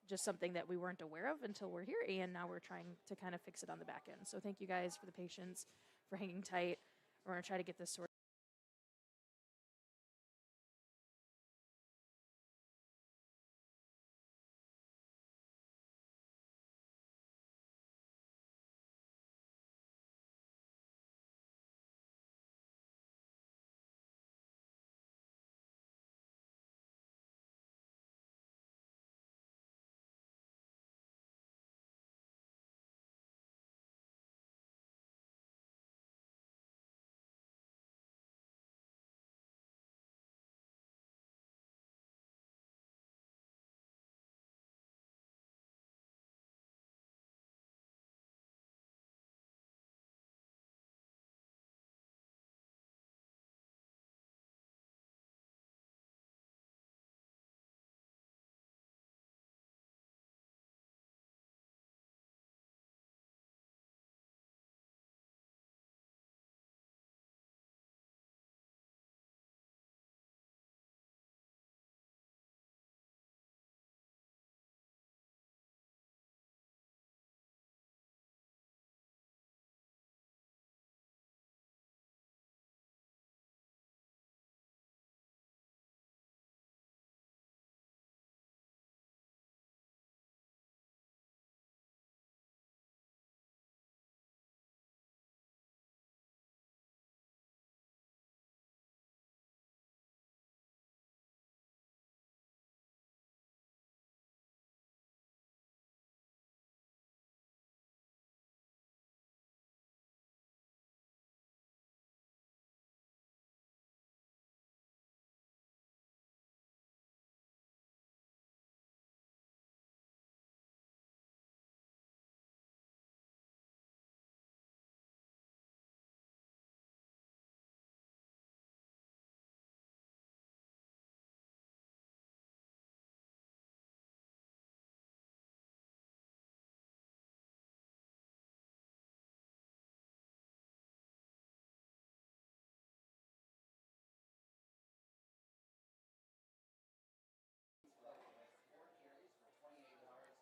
just something that we weren't aware of until we're here, and now we're trying to kind of fix it on the back end. So thank you guys for the patience, for hanging tight. We're going to try to get this sorted.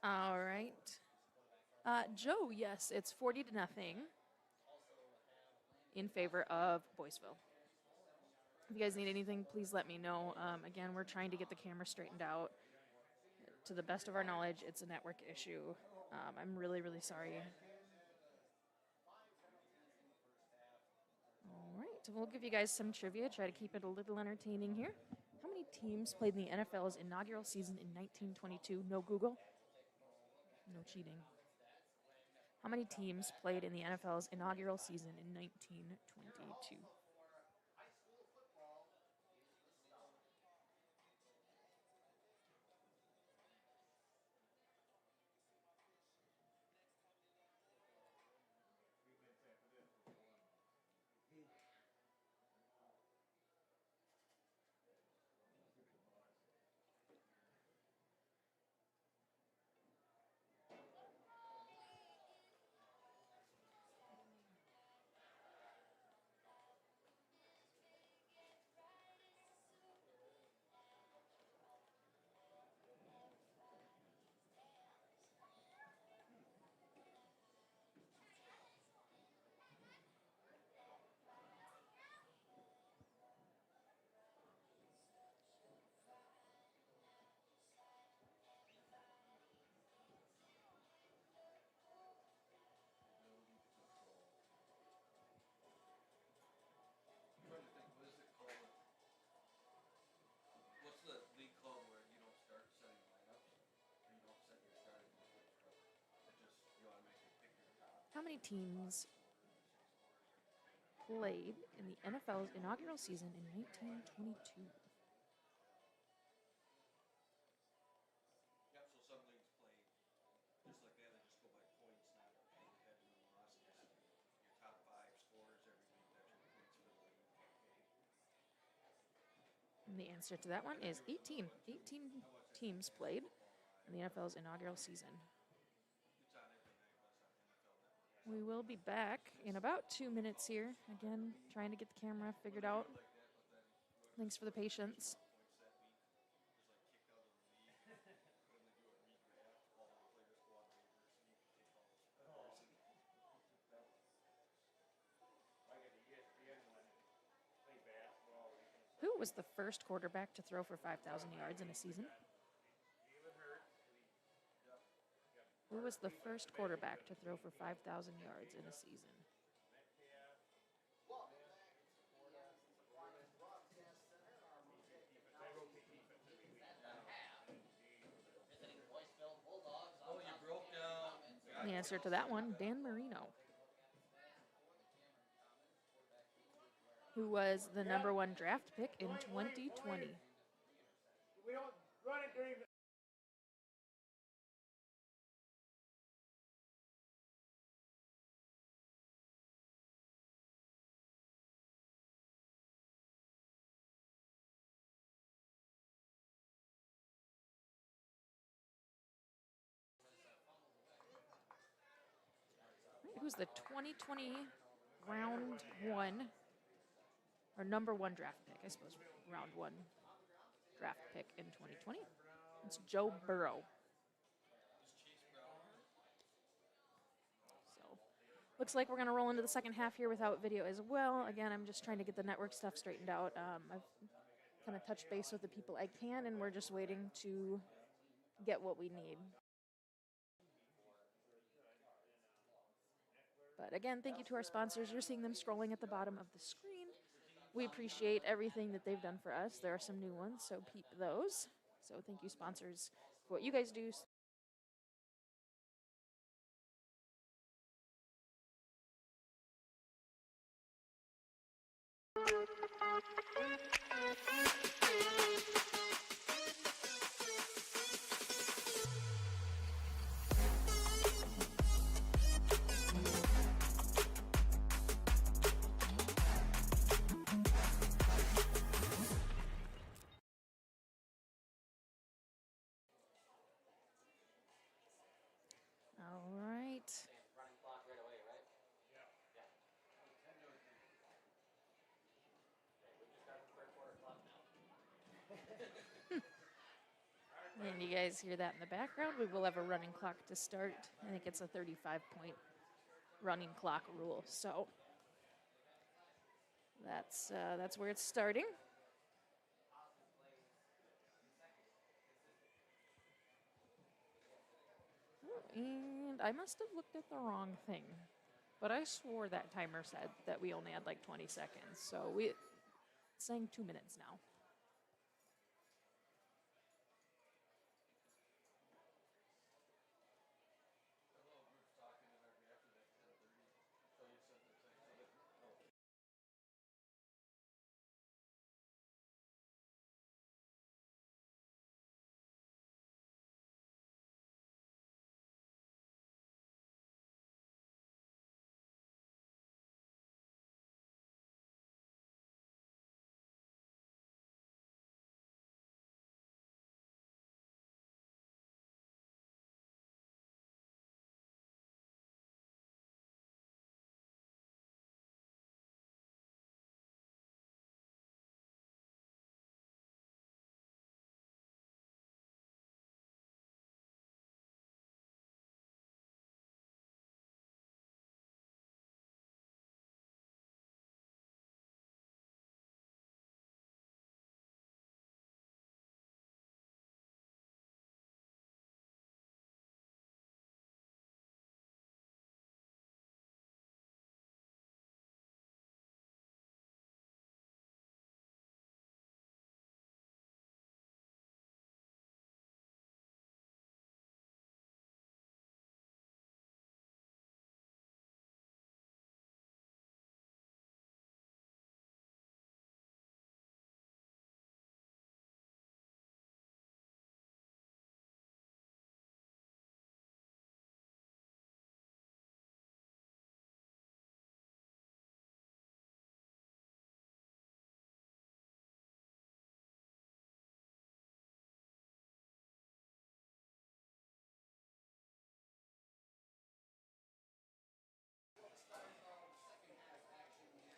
All right. Joe, yes, it's 40-0 in favor of Boyceville. If you guys need anything, please let me know. Again, we're trying to get the camera straightened out. To the best of our knowledge, it's a network issue. I'm really, really sorry. All right, we'll give you guys some trivia, try to keep it a little entertaining here. How many teams played in the NFL's inaugural season in 1922? No Google? No cheating. How many teams played in the NFL's inaugural season in 1922? I'm trying to think, what is it called? What's the league called where you don't start setting lineups? Or you don't set your starting lineup from, it just, you automatically pick your top How many teams quarter, 6 quarters, or played in the NFL's inaugural season in 1922? Yep, so some leagues play just like that, they just go by points, not who had win and lost, just your top 5 scorers every week, that's your points for the league. And the answer to that one is 18. 18 teams played in the NFL's inaugural season. It's on every night, but it's on NFL Network. We will be back in about 2 minutes here. Again, trying to get the camera figured out. Like that, but then whoever Thanks for the patience. points that week is like kicked out of the league. When they do a redraft, all the players go on waivers and you can take all those players. I got the ESPN one, play basketball. Who was the first quarterback to throw for 5,000 yards in a season? Even Hurts. Who was the first quarterback to throw for 5,000 yards in a season? Visiting Boyceville Bulldogs on Oh, you top of broke Cameron down. Comets. The answer to that one, Dan Marino, who was the number 1 draft pick in 2020. We don't run it during the Who's the 2020 round 1, or number 1 draft pick, I suppose, round 1 draft pick in 2020? It's Joe Burrow. So, looks like we're going to roll into the second half here without video as well. Again, I'm just trying to get the network stuff straightened out. I've kind of touched base with the people I can, and we're just waiting to get what we need. But again, thank you to our sponsors. You're seeing them scrolling at the bottom of the screen. We appreciate everything that they've done for us. There are some new ones, so peep those. So thank you, sponsors, for what you guys do. All right. Running clock right away, right? Yeah. Yeah. Okay, we just got the third quarter clock now. And you guys hear that in the background. We will have a running clock to start. I think it's a 35-point running clock rule. So that's where it's starting. And I must have looked at the wrong thing, but I swore that timer said that we only had like 20 seconds. So it's saying 2 minutes now.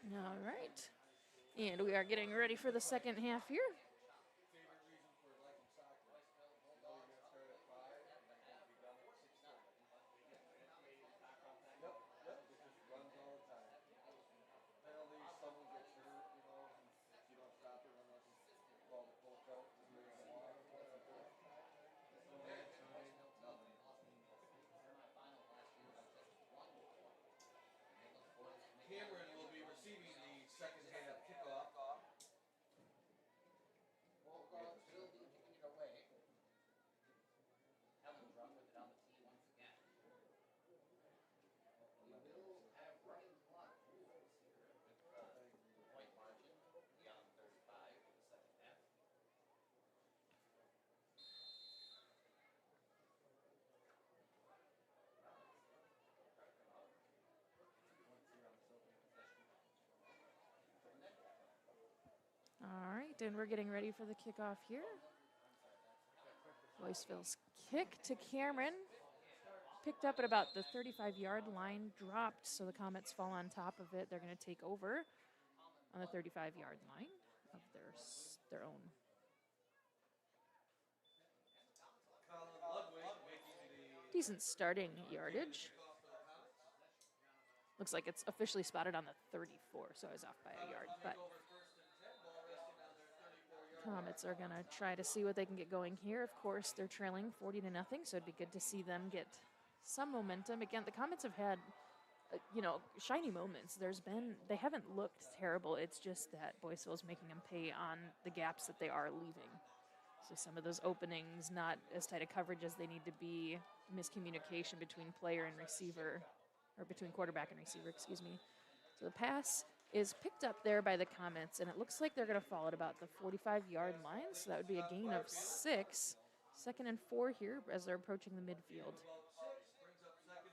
All right. And we are getting ready for the second half here. Favorite reason for liking soccer? You know you're gonna start at 5 and you're gonna be done at 6:30. Yep, yep. It just runs all the time. Penalties, someone gets hurt, you know, if you don't stop it unless you call the coach out to raise the water, nothing good. No ad time, nothing. Cameron will be receiving the second half kickoff. Bulldogs will be kicking it away. Hellendrum with it on the tee once again. We will have running clock rules here with point margin beyond 35 for the second half. All right, and we're getting ready for the kickoff here. Boyceville's kick to Cameron. Picked up at about the 35-yard line, dropped, so the Comets fall on top of it. They're going to take over on the 35-yard line of their own. Colin Ludwig making the Decent starting yardage. kickoff for the Comets. Looks like it's officially spotted on the 34, so I was off by a yard. But Over first and 10, ball resting on their 34-yard Comets are going to try to see what they can get going here. Of course, they're trailing 40-0, so it'd be good to see them get some momentum. Again, the Comets have had, shiny moments. They haven't looked terrible. It's just that Boyceville's making them pay on the gaps that they are leaving. So some of those openings, not as tight a coverage as they need to be, miscommunication between player and receiver, or between quarterback and receiver, excuse me. So the pass is picked up there by the Comets, and it looks like they're going to fall at about the 45-yard line, so that would be a gain of 6. 2nd and 4 here as they're approaching the midfield. About 6 brings up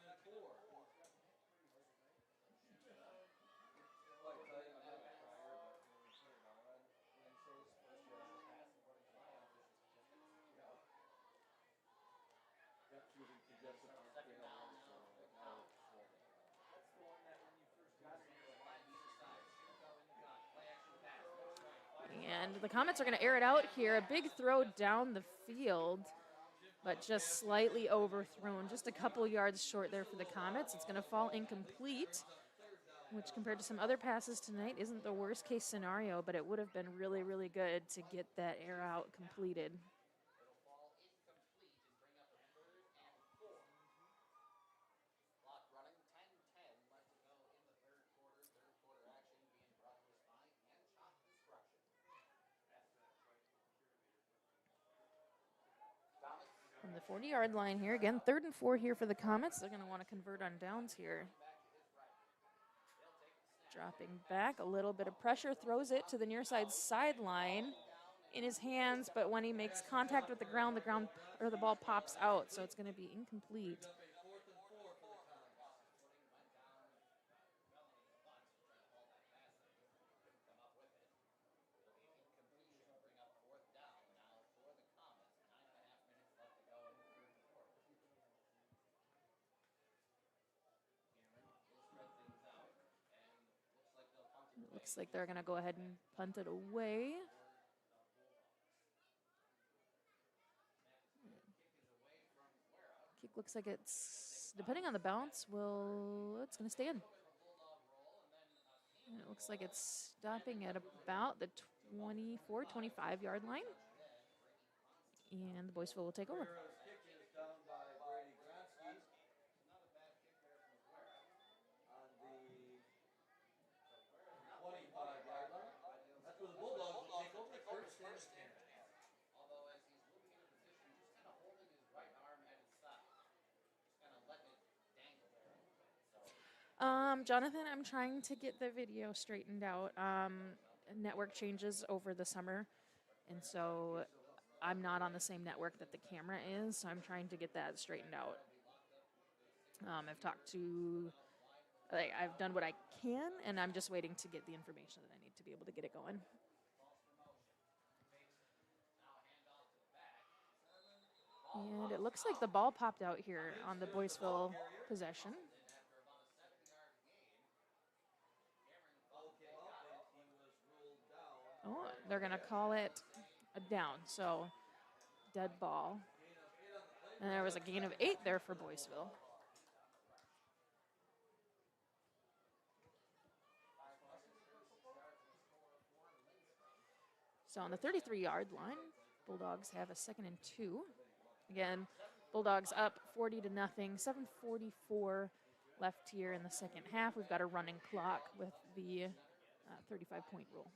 2nd and 4. And the Comets are going to air it out here. A big throw down the field, but just slightly overthrown. Just a couple yards short there for the Comets. It's going to fall incomplete, which compared to some other passes tonight isn't the worst case scenario, but it would have been really, really good to get that air out completed. It'll fall incomplete and bring up a 3rd and 4. Clock running, 10:10 left to go in the 3rd quarter. 3rd quarter action being brought to us by Handshot Construction. Comets. From the 40-yard line here, again, 3rd and 4 here for the Comets. They're going to want to convert on downs here. Dropping back, a little bit of pressure, throws it to the near side sideline in his hands, but when he makes contact with the ground or the ball pops out, so it's going to be incomplete. It looks like they're going to go ahead and punt it away. Kick looks like it's, depending on the bounce, it's going to stay in. And it looks like it's stopping at about the 24, 25-yard line. And the Boyceville will take over. Although as he's moving into position, just kind of holding his right arm at his side. Just kind of letting it dangle there a little bit. So Jonathan, I'm trying to get the video straightened out. Network changes over the summer, and so I'm not on the same network that the camera is, so I'm trying to get that straightened out. I've talked to, I've done what I can, and I'm just waiting to get the information that I need to be able to get it going. And it looks like the ball popped out here on the Boyceville possession. Oh, they're going to call it a down, so dead ball. And there was a gain of 8 there for Boyceville. So on the 33-yard line, Bulldogs have a 2nd and 2. Again, Bulldogs up 40-0, 7:44 left here in the second half. We've got a running clock with the 35-point rule.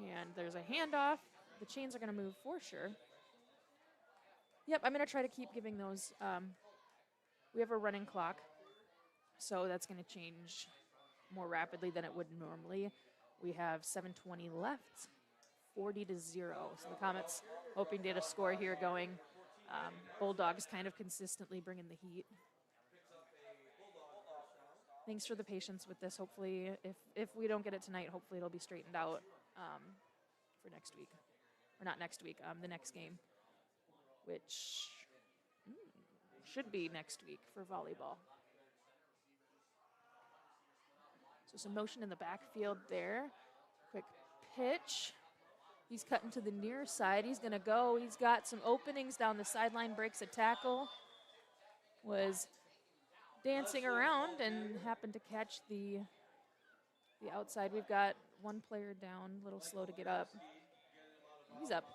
And there's a handoff. The chains are going to move for sure. Yep, I'm going to try to keep giving those. We have a running clock, so that's going to change more rapidly than it would normally. We have 7:20 left, 40-0. So the Comets hoping to get a score here going. Bulldogs kind of consistently bringing the heat. Thanks for the patience with this. Hopefully, if we don't get it tonight, hopefully it'll be straightened out for next week. Or not next week, the next game, which should be next week for volleyball. So some motion in the backfield there. Quick pitch. He's cutting to the near side. He's going to go. He's got some openings down the sideline, breaks a tackle. Was dancing around and happened to catch the outside. We've got one player down, a little slow to get up. He's up.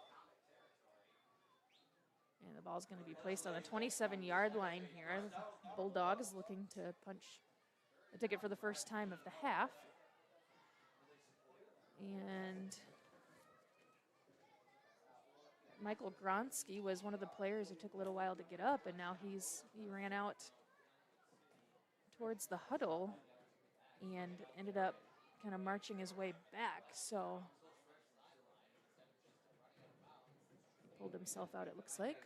And the ball's going to be placed on the 27-yard line here. The Bulldogs looking to punch the ticket for the first time of the half. And Michael Gronsky was one of the players who took a little while to get up, and now he ran out towards the huddle and ended up kind of marching his way back. So he pulled himself out, it looks like.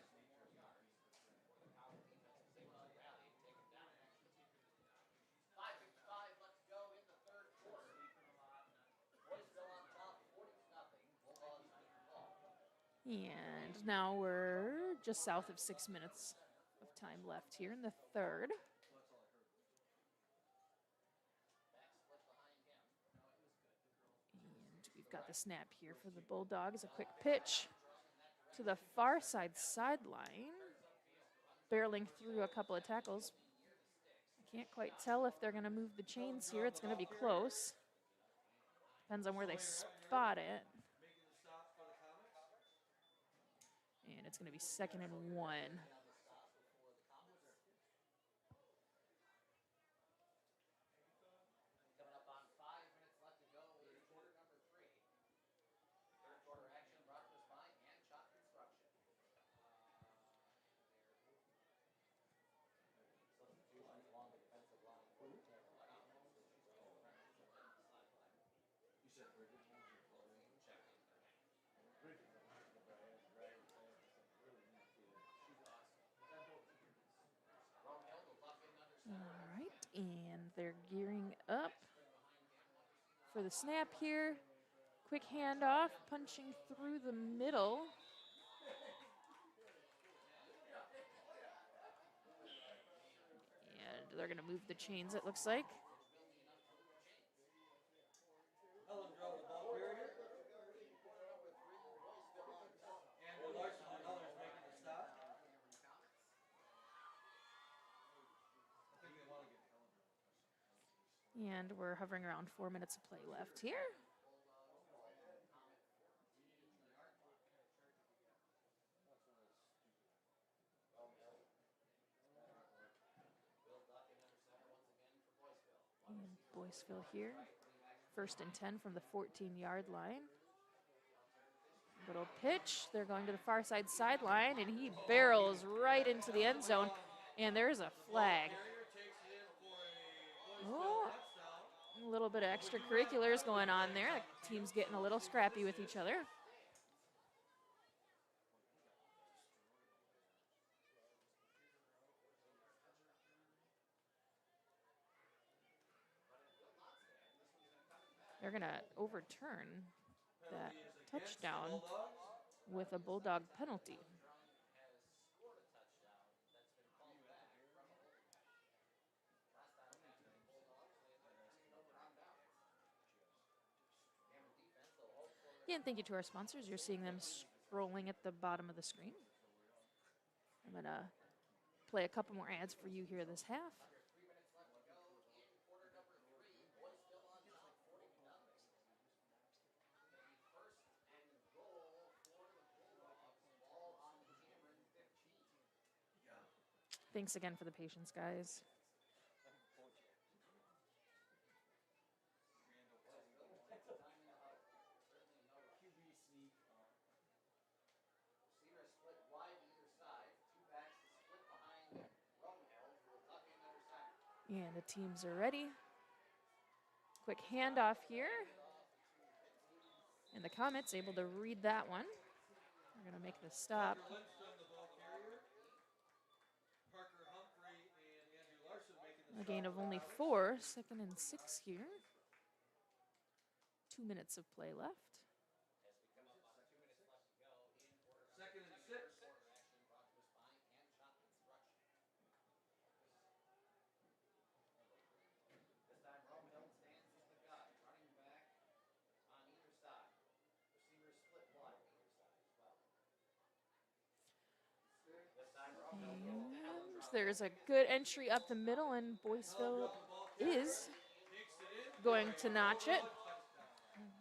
And now we're just south of 6 minutes of time left here in the third. And we got the snap here for the Bulldogs. A quick pitch to the far side sideline. Barreling through a couple of tackles. Can't quite tell if they're going to move the chains here. It's going to be close. Depends on where they spot it. Making the stop for the Comets. And it's going to be 2nd and 1. Coming up on 5 minutes left to go in quarter number 3. Third quarter action brought to us by Hand Chop Construction. Substitutions along the defensive line for the Comets. You said Bridget Holmes or Chloe? Checked in today. Bridget, really neat kid. She's awesome. Rome Hill will tuck in under center. All right, and they're gearing up for the snap here. Quick handoff, punching through the middle. And they're going to move the chains, it looks like. Helen drove the ball carrier. Andrew Larson and others making the stop. I think they want to get Helen drove. And we're hovering around 4 minutes of play left here. And Boyceville here. 1st and 10 from the 14-yard line. Little pitch. They're going to the far side sideline, and he barrels right into the end zone. And there's a flag. Carrier takes it in for a Boyceville Oh, touchdown. a little bit of extracurriculars going on there. The team's getting a little scrappy with each other. They're going to overturn that touchdown with a Bulldog penalty. Yeah, and thank you to our sponsors. You're seeing them scrolling at the bottom of the screen. I'm going to play a couple more ads for you here this half. Thanks again for the patience, guys. Receiver split wide either side. Two backs to split behind Rome Hill, who will tuck in under center. And the teams are ready. Quick handoff here. And the Comets able to read that one. They're going to make the stop. Lindstrom, the ball carrier. Parker Humphrey and Andrew Larson making the A gain of only 4, 2nd and 6 here. 2 minutes of play left. As we come up on 2 minutes left to go in quarter number 2nd and 6. quarter action brought to us by Hand Chop Construction. This time Rome Hill stands as the guy, running back on either side. Receivers split wide either side as well. This time Rome Hill goes to Helen And drop. there's a good entry up the middle, and Boyceville is going to notch it.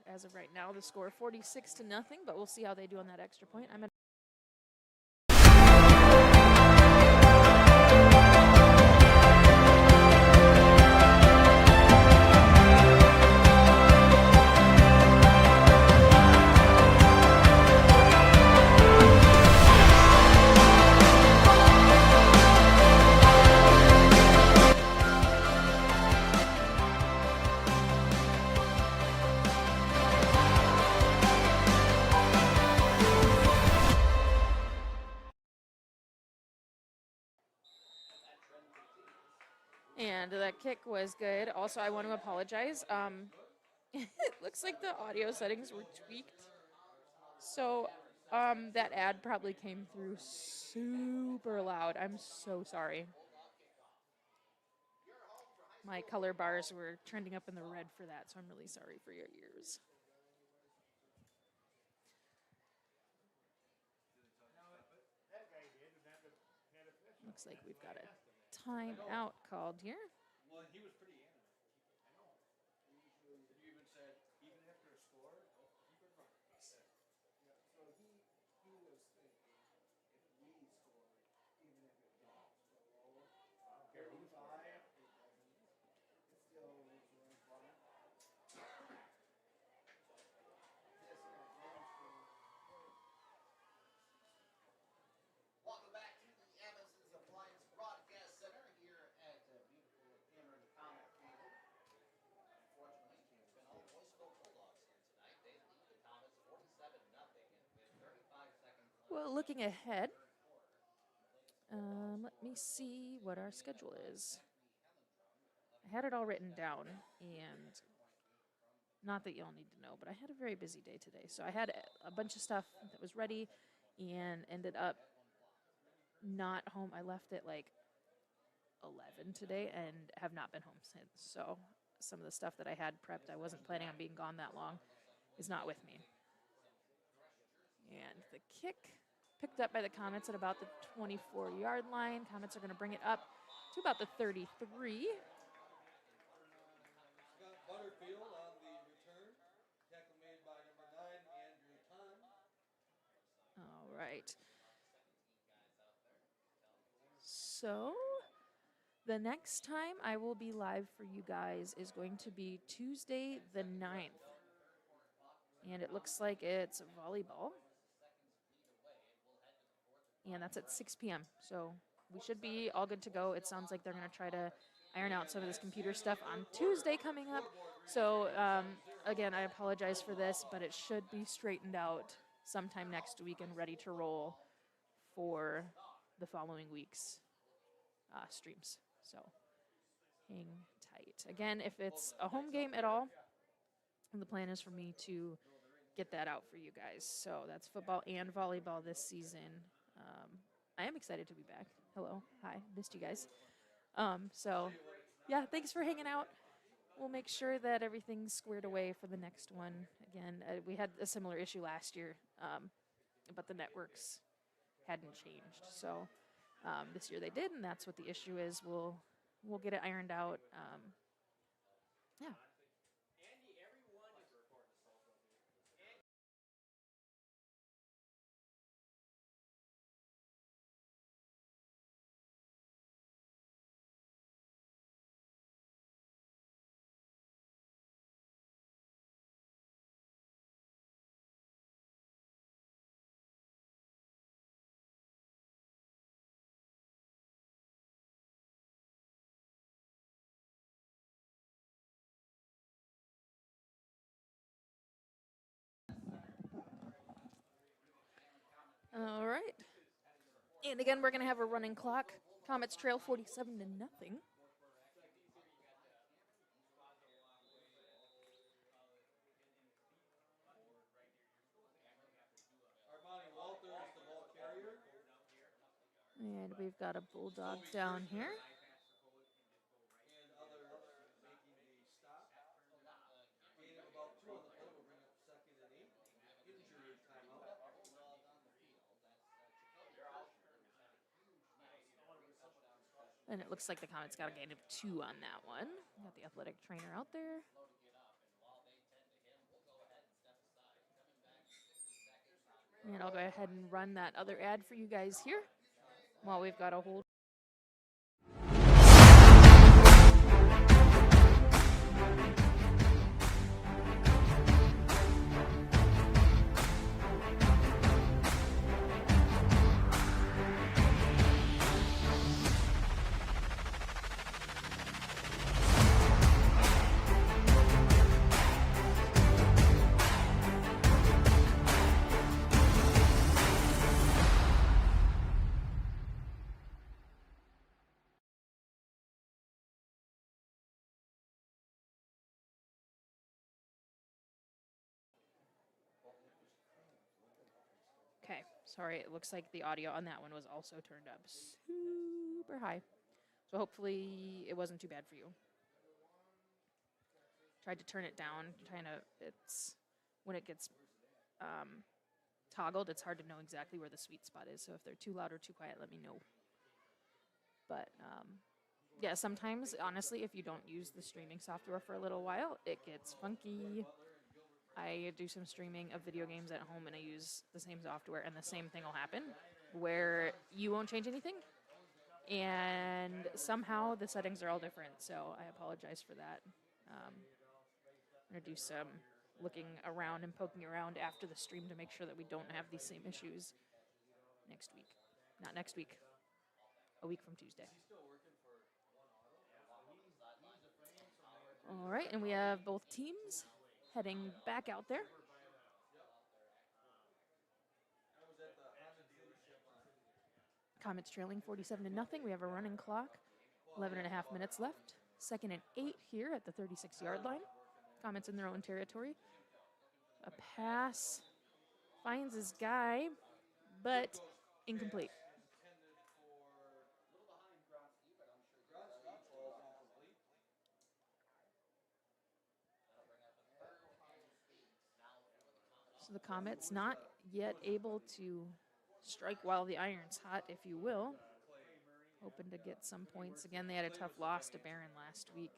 As of right now, the score 46-0, but we'll see how they do on that extra point. I'm And that kick was good. Also, I want to apologize. It looks like the audio settings were tweaked. So that ad probably came through super loud. I'm so sorry. My color bars were trending up in the red for that, so I'm really sorry for your ears. Looks like we've got a timeout called here. Well, he was pretty animated. And you even said, even after a score, keep it running. Yeah. So he was thinking if we scored, even if it drops below I don't care who scores. 35, it still was really fun. Welcome back to the Evans's Appliance Broadcast Center here at beautiful Cameron Comet Field. Unfortunately, it's been all Boyceville Bulldogs here tonight. They lead the Comets 47-0 with 35 seconds left. Well, looking ahead, let me see what our schedule is. I had it all written down, and not that y'all need to know, but I had a very busy day today. So I had a bunch of stuff that was ready and ended up not home. I left at like 11 today and have not been home since. So some of the stuff that I had prepped, I wasn't planning on being gone that long, is not with me. And the kick picked up by the Comets at about the 24-yard line. Comets are going to bring it up to about the 33. Scott Butterfield on the return. Tackle made by number 9, Andrew Kahn. All right. So the next time I will be live for you guys is going to be Tuesday the 9th. And it looks like it's volleyball. And that's at 6 p.m. So we should be all good to go. It sounds like they're going to try to iron out some of this computer stuff on Tuesday coming up. So, again, I apologize for this, but it should be straightened out sometime next week and ready to roll for the following week's streams. So hang tight. Again, if it's a home game at all, the plan is for me to get that out for you guys. So that's football and volleyball this season. I am excited to be back. Hello. Hi. Missed you guys. So, yeah, thanks for hanging out. We'll make sure that everything's squared away for the next one. Again, we had a similar issue last year, but the networks hadn't changed. So this year they did, and that's what the issue is. We'll get it ironed out. Yeah. All right. And again, we're going to have a running clock. Comets trail 47-0. Armani Walter is the ball carrier. And we've got a bulldog down here. And others making a stop. Gain of about 2 on the play will bring up 2nd and 8. Injury timeout. And it looks like the Comets got a gain of 2 on that one. Got the athletic trainer out there. And I'll go ahead and run that other ad for you guys here while we've got a hold. Okay, sorry, it looks like the audio on that one was also turned up super high. So hopefully it wasn't too bad for you. Tried to turn it down, it's, when it gets toggled, it's hard to know exactly where the sweet spot is. So if they're too loud or too quiet, let me know. But yeah, sometimes, honestly, if you don't use the streaming software for a little while, it gets funky. I do some streaming of video games at home and I use the same software, and the same thing will happen where you won't change anything. And somehow the settings are all different, so I apologize for that. I'm going to do some looking around and poking around after the stream to make sure that we don't have these same issues next week. Not next week, a week from Tuesday. All right, and we have both teams heading back out there. Comets trailing 47-0. We have a running clock, 11 and a half minutes left. 2nd and 8 here at the 36-yard line. Comets in their own territory. A pass finds his guy, but incomplete. So the Comets not yet able to strike while the iron's hot, if you will. Hoping to get some points. Again, they had a tough loss to Barron last week.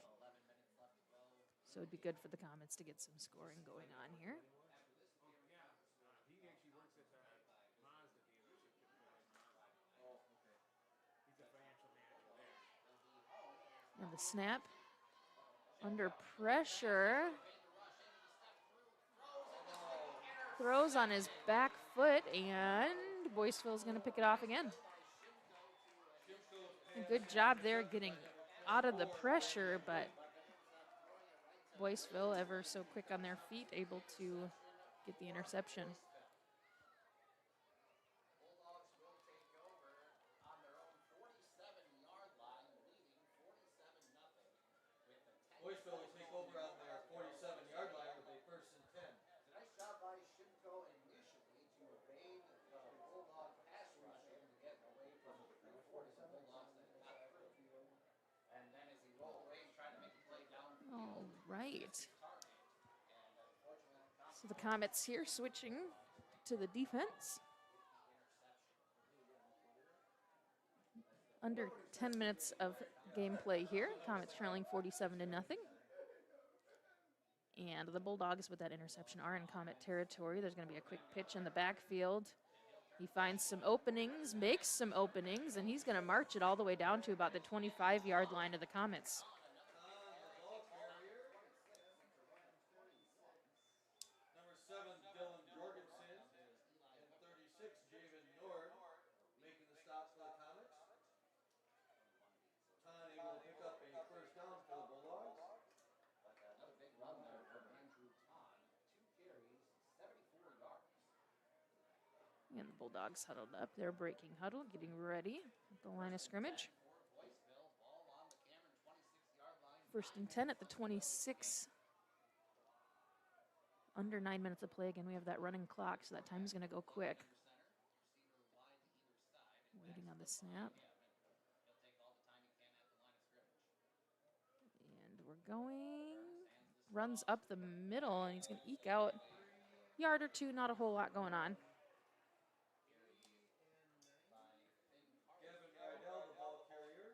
So it'd be good for the Comets to get some scoring going on here. And the snap. Under pressure. Throws on his back foot, and Boyceville's going to pick it off again. A good job there getting out of the pressure, but Boyceville, ever so quick on their feet, able to get the interception. Boyceville will take over on their 47-yard line with a 1st and 10. It's a nice job by Shimko initially to evade the Bulldog pass rush and to get away from the 40 Bulldogs that got through. And then as he rolled away, he tried to make a play downfield. All right. So the Comets here switching to the defense. Under 10 minutes of gameplay here. Comets trailing 47-0. And the Bulldogs with that interception are in Comet territory. There's going to be a quick pitch in the backfield. He finds some openings, makes some openings, and he's going to march it all the way down to about the 25-yard line of the Comets. Number 7, Dylan Jorgensen, and 36, Javen Nord, making the stop for the Comets. Tani will pick up a 1st down for the Bulldogs. Another big run there from Andrew Ton. 2 carries, 74 yards. And the Bulldogs huddled up. They're breaking huddle, getting ready at the line of scrimmage. 1st and 10 at the 26. Under 9 minutes of play. Again, we have that running clock, so that time is going to go quick. Waiting on the snap. And we're going. Runs up the middle, and he's going to eke out a yard or two. Not a whole lot going on. Gavin Rydell, the ball carrier.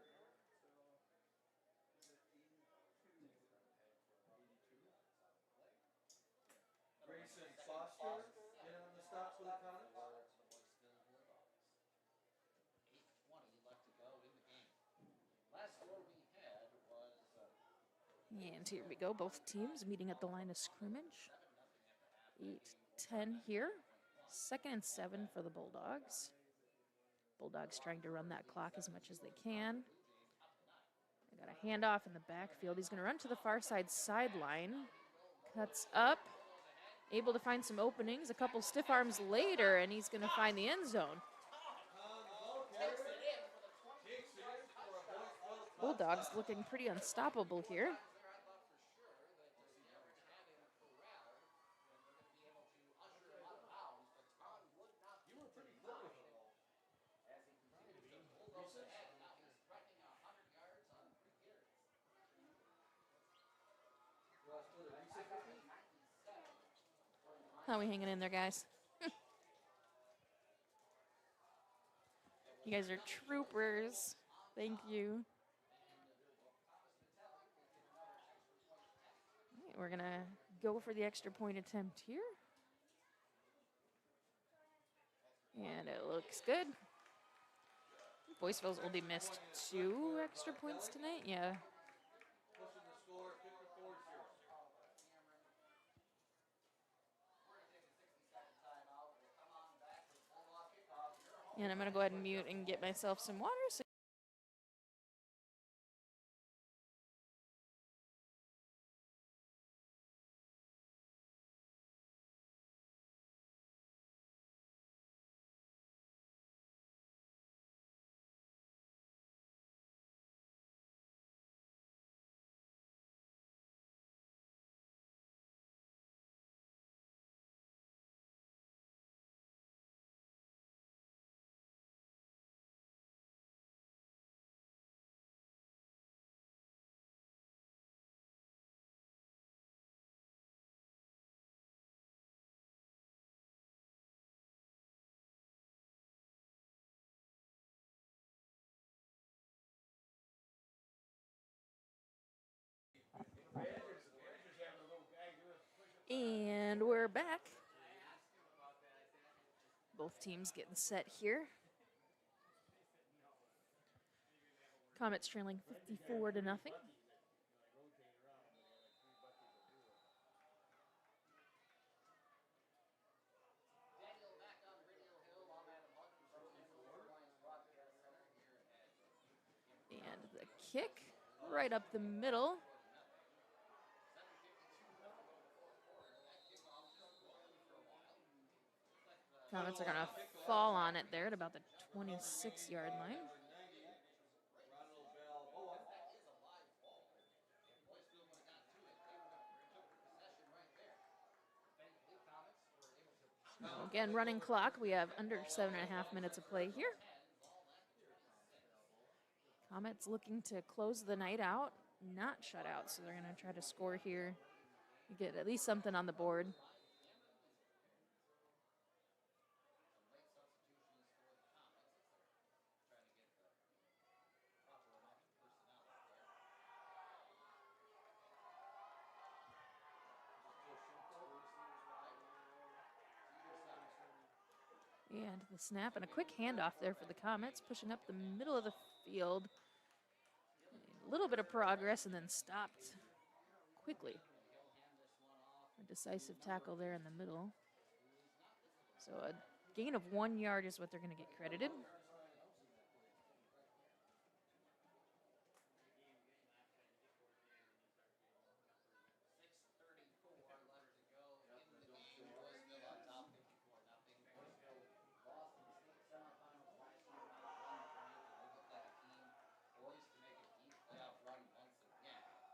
Grayson Foster in on the stop for the Comets. 8:20 left to go in the game. Last score we had was And here we go. Both teams meeting at the line of scrimmage. 8-10 here. 2nd and 7 for the Bulldogs. Bulldogs trying to run that clock as much as they can. They got a handoff in the backfield. He's going to run to the far side sideline. Cuts up. Able to find some openings. A couple stiff arms later, and he's going to find the end zone. Bulldogs looking pretty unstoppable here. How are we hanging in there, guys? You guys are troopers. Thank you. All right, we're gonna go for the extra point attempt here. And it looks good. Boyceville's only missed 2 extra points tonight. Yeah. Pushing the score 54-0. And I'm gonna go ahead and mute and get myself some water. So and we're back. Both teams getting set here. Comets trailing 54-0. And the kick right up the middle. Comets are going to fall on it there at about the 26-yard line. So again, running clock. We have under 7.5 minutes of play here. Comets looking to close the night out, not shut out. So they're going to try to score here, get at least something on the board. And the snap and a quick handoff there for the Comets, pushing up the middle of the field. A little bit of progress and then stopped quickly. A decisive tackle there in the middle. So a gain of 1 yard is what they're going to get credited.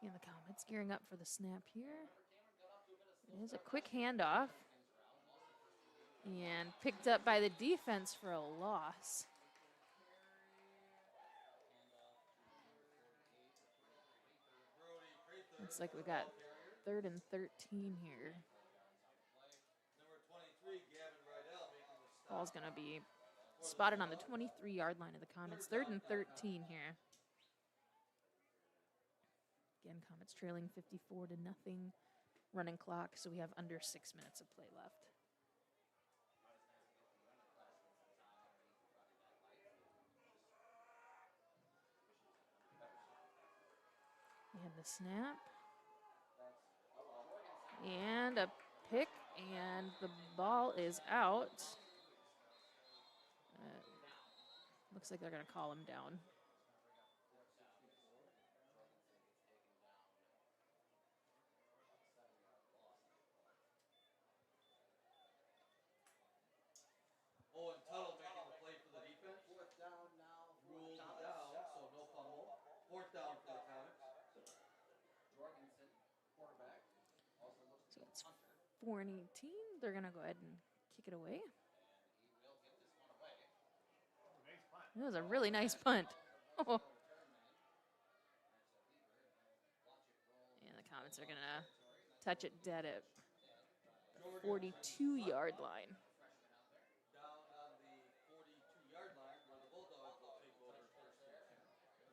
And the Comets gearing up for the snap here. It is a quick handoff. And picked up by the defense for a loss. Looks like we got 3rd and 13 here. Ball's going to be spotted on the 23-yard line of the Comets. 3rd and 13 here. Again, Comets trailing 54-0. Running clock, so we have under 6 minutes of play left. And the snap. And a pick, and the ball is out. Looks like they're going to call him down. Owen Tuttle making the play for the defense. 4th down now. Ruled down, so no fumble. 4th down for the Comets. Jorgensen, quarterback, also looks So to be it's Hunter. 4 and 18. They're going to go ahead and kick it away. And he will get this one away. It was a really nice punt. Oh. And the Comets are going to touch it dead at the 42-yard line. Down on the 42-yard line where the Bulldogs will take over first and 10.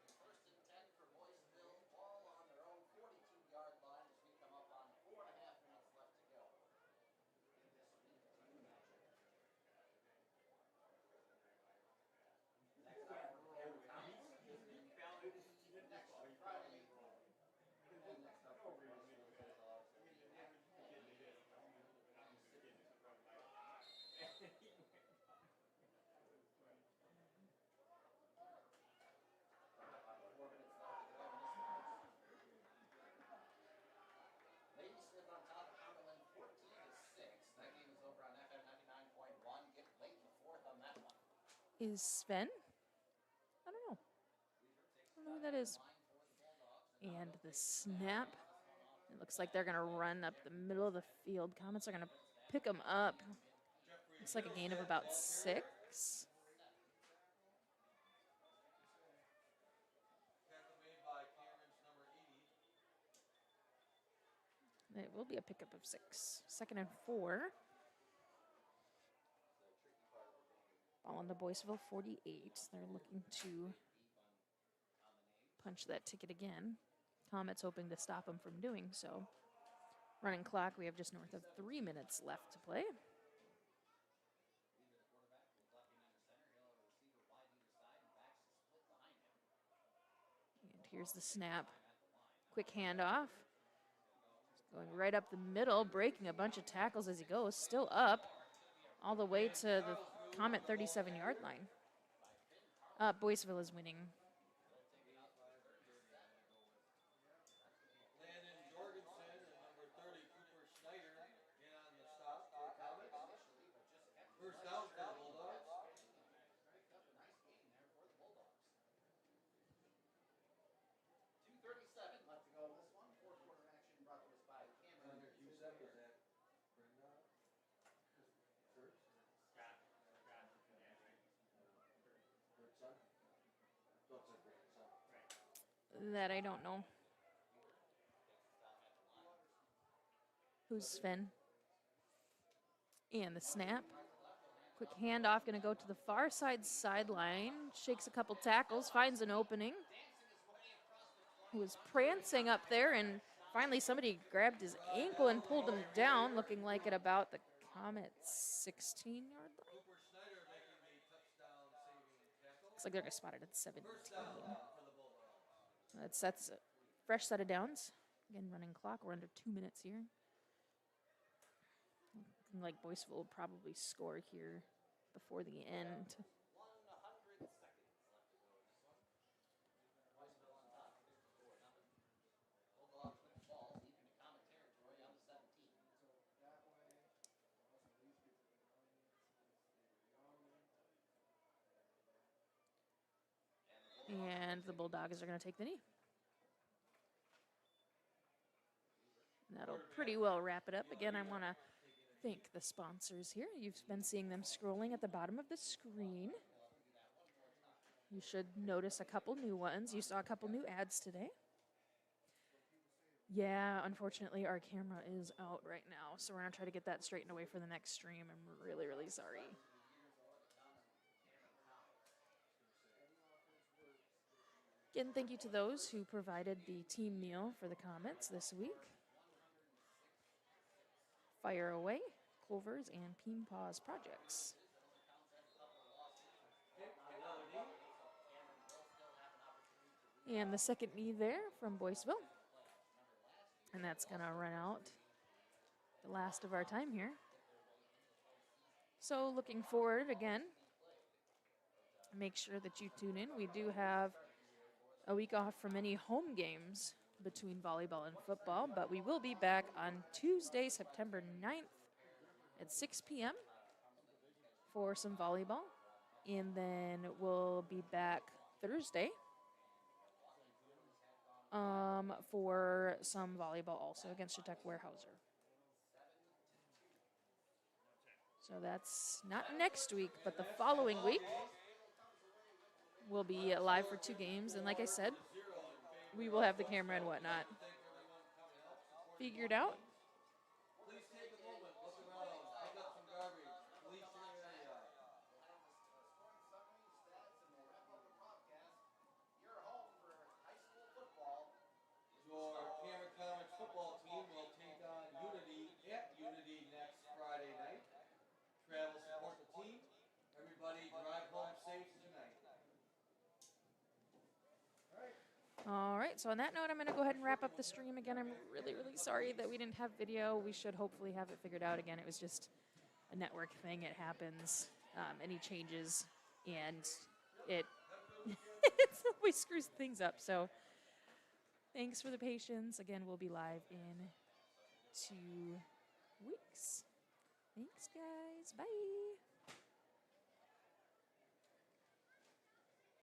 is Sven. I don't know. I don't know who that is. And the snap. It looks like they're going to run up the middle of the field. Comets are going to pick them up. Looks like a gain of about 6. Tackle made by Cameron's number 80. It will be a pickup of 6. 2nd and 4. Ball on the Boyceville 48. They're looking to punch that ticket again. Comets hoping to stop them from doing so. Running clock, we have just north of 3 minutes left to play. And here's the snap. Quick handoff. Going right up the middle, breaking a bunch of tackles as he goes. Still up all the way to the Comet 37-yard line. Boyceville is winning. Landon Jorgensen and number 30, Cooper Snyder, in on the stop for the Comets. First down for the Bulldogs. 2:37 left to go in this one. Fourth quarter action brought to us by Cameron. Under Q7, is that Brenda? Church? Third son? Don't say grandson. That I don't know. Who's Sven? And the snap. Quick handoff, going to go to the far side sideline. Shakes a couple tackles, finds an opening. Was prancing up there, and finally somebody grabbed his ankle and pulled him down, looking like at about the Comets' 16-yard line. Cooper Snyder making the touchdown saving tackle. Looks like they're going to spot it at 17. First down for the Bulldogs. That's a fresh set of downs. Again, running clock. We're under 2 minutes here. Looking like Boyceville will probably score here before the end. 100 seconds left to go in this one. Boyceville on top, 54-0. Bulldogs with the ball deep into Comet territory on the 17. So that way, also these kids have been running it since they were young. And the Bulldogs are going to take the knee. And that'll pretty well wrap it up. Again, I want to thank the sponsors here. You've been seeing them scrolling at the bottom of the screen. You should notice a couple new ones. You saw a couple new ads today. Yeah, unfortunately, our camera is out right now, so we're going to try to get that straightened away for the next stream. I'm really, really sorry. Again, thank you to those who provided the team meal for the Comets this week. Fire Away, Clovers, and Peempaw's Projects. And the second knee there from Boyceville. And that's going to run out the last of our time here. So looking forward again, make sure that you tune in. We do have a week off from any home games between volleyball and football, but we will be back on Tuesday, September 9th at 6 p.m. for some volleyball. And then we'll be back Thursday for some volleyball also against Chautauqua Weyerhaeuser. So that's not next week, but the following week we'll be live for 2 games. And like I said, we will have the camera and whatnot figured out. Please take a moment, look around, pick up some garbage, police your area. Scoring summary, stats, and we'll wrap up the podcast. Your home for high school football. Your Cameron Comets football team will take on Unity at Unity next Friday night. Travel support the team. Everybody drive home safe tonight. All right, so on that note, I'm going to go ahead and wrap up the stream. Again, I'm really, really sorry that we didn't have video. We should hopefully have it figured out. Again, it was just a network thing. It happens. Any changes, and it always screws things up. So thanks for the patience. Again, we'll be live in 2 weeks. Thanks, guys. Bye.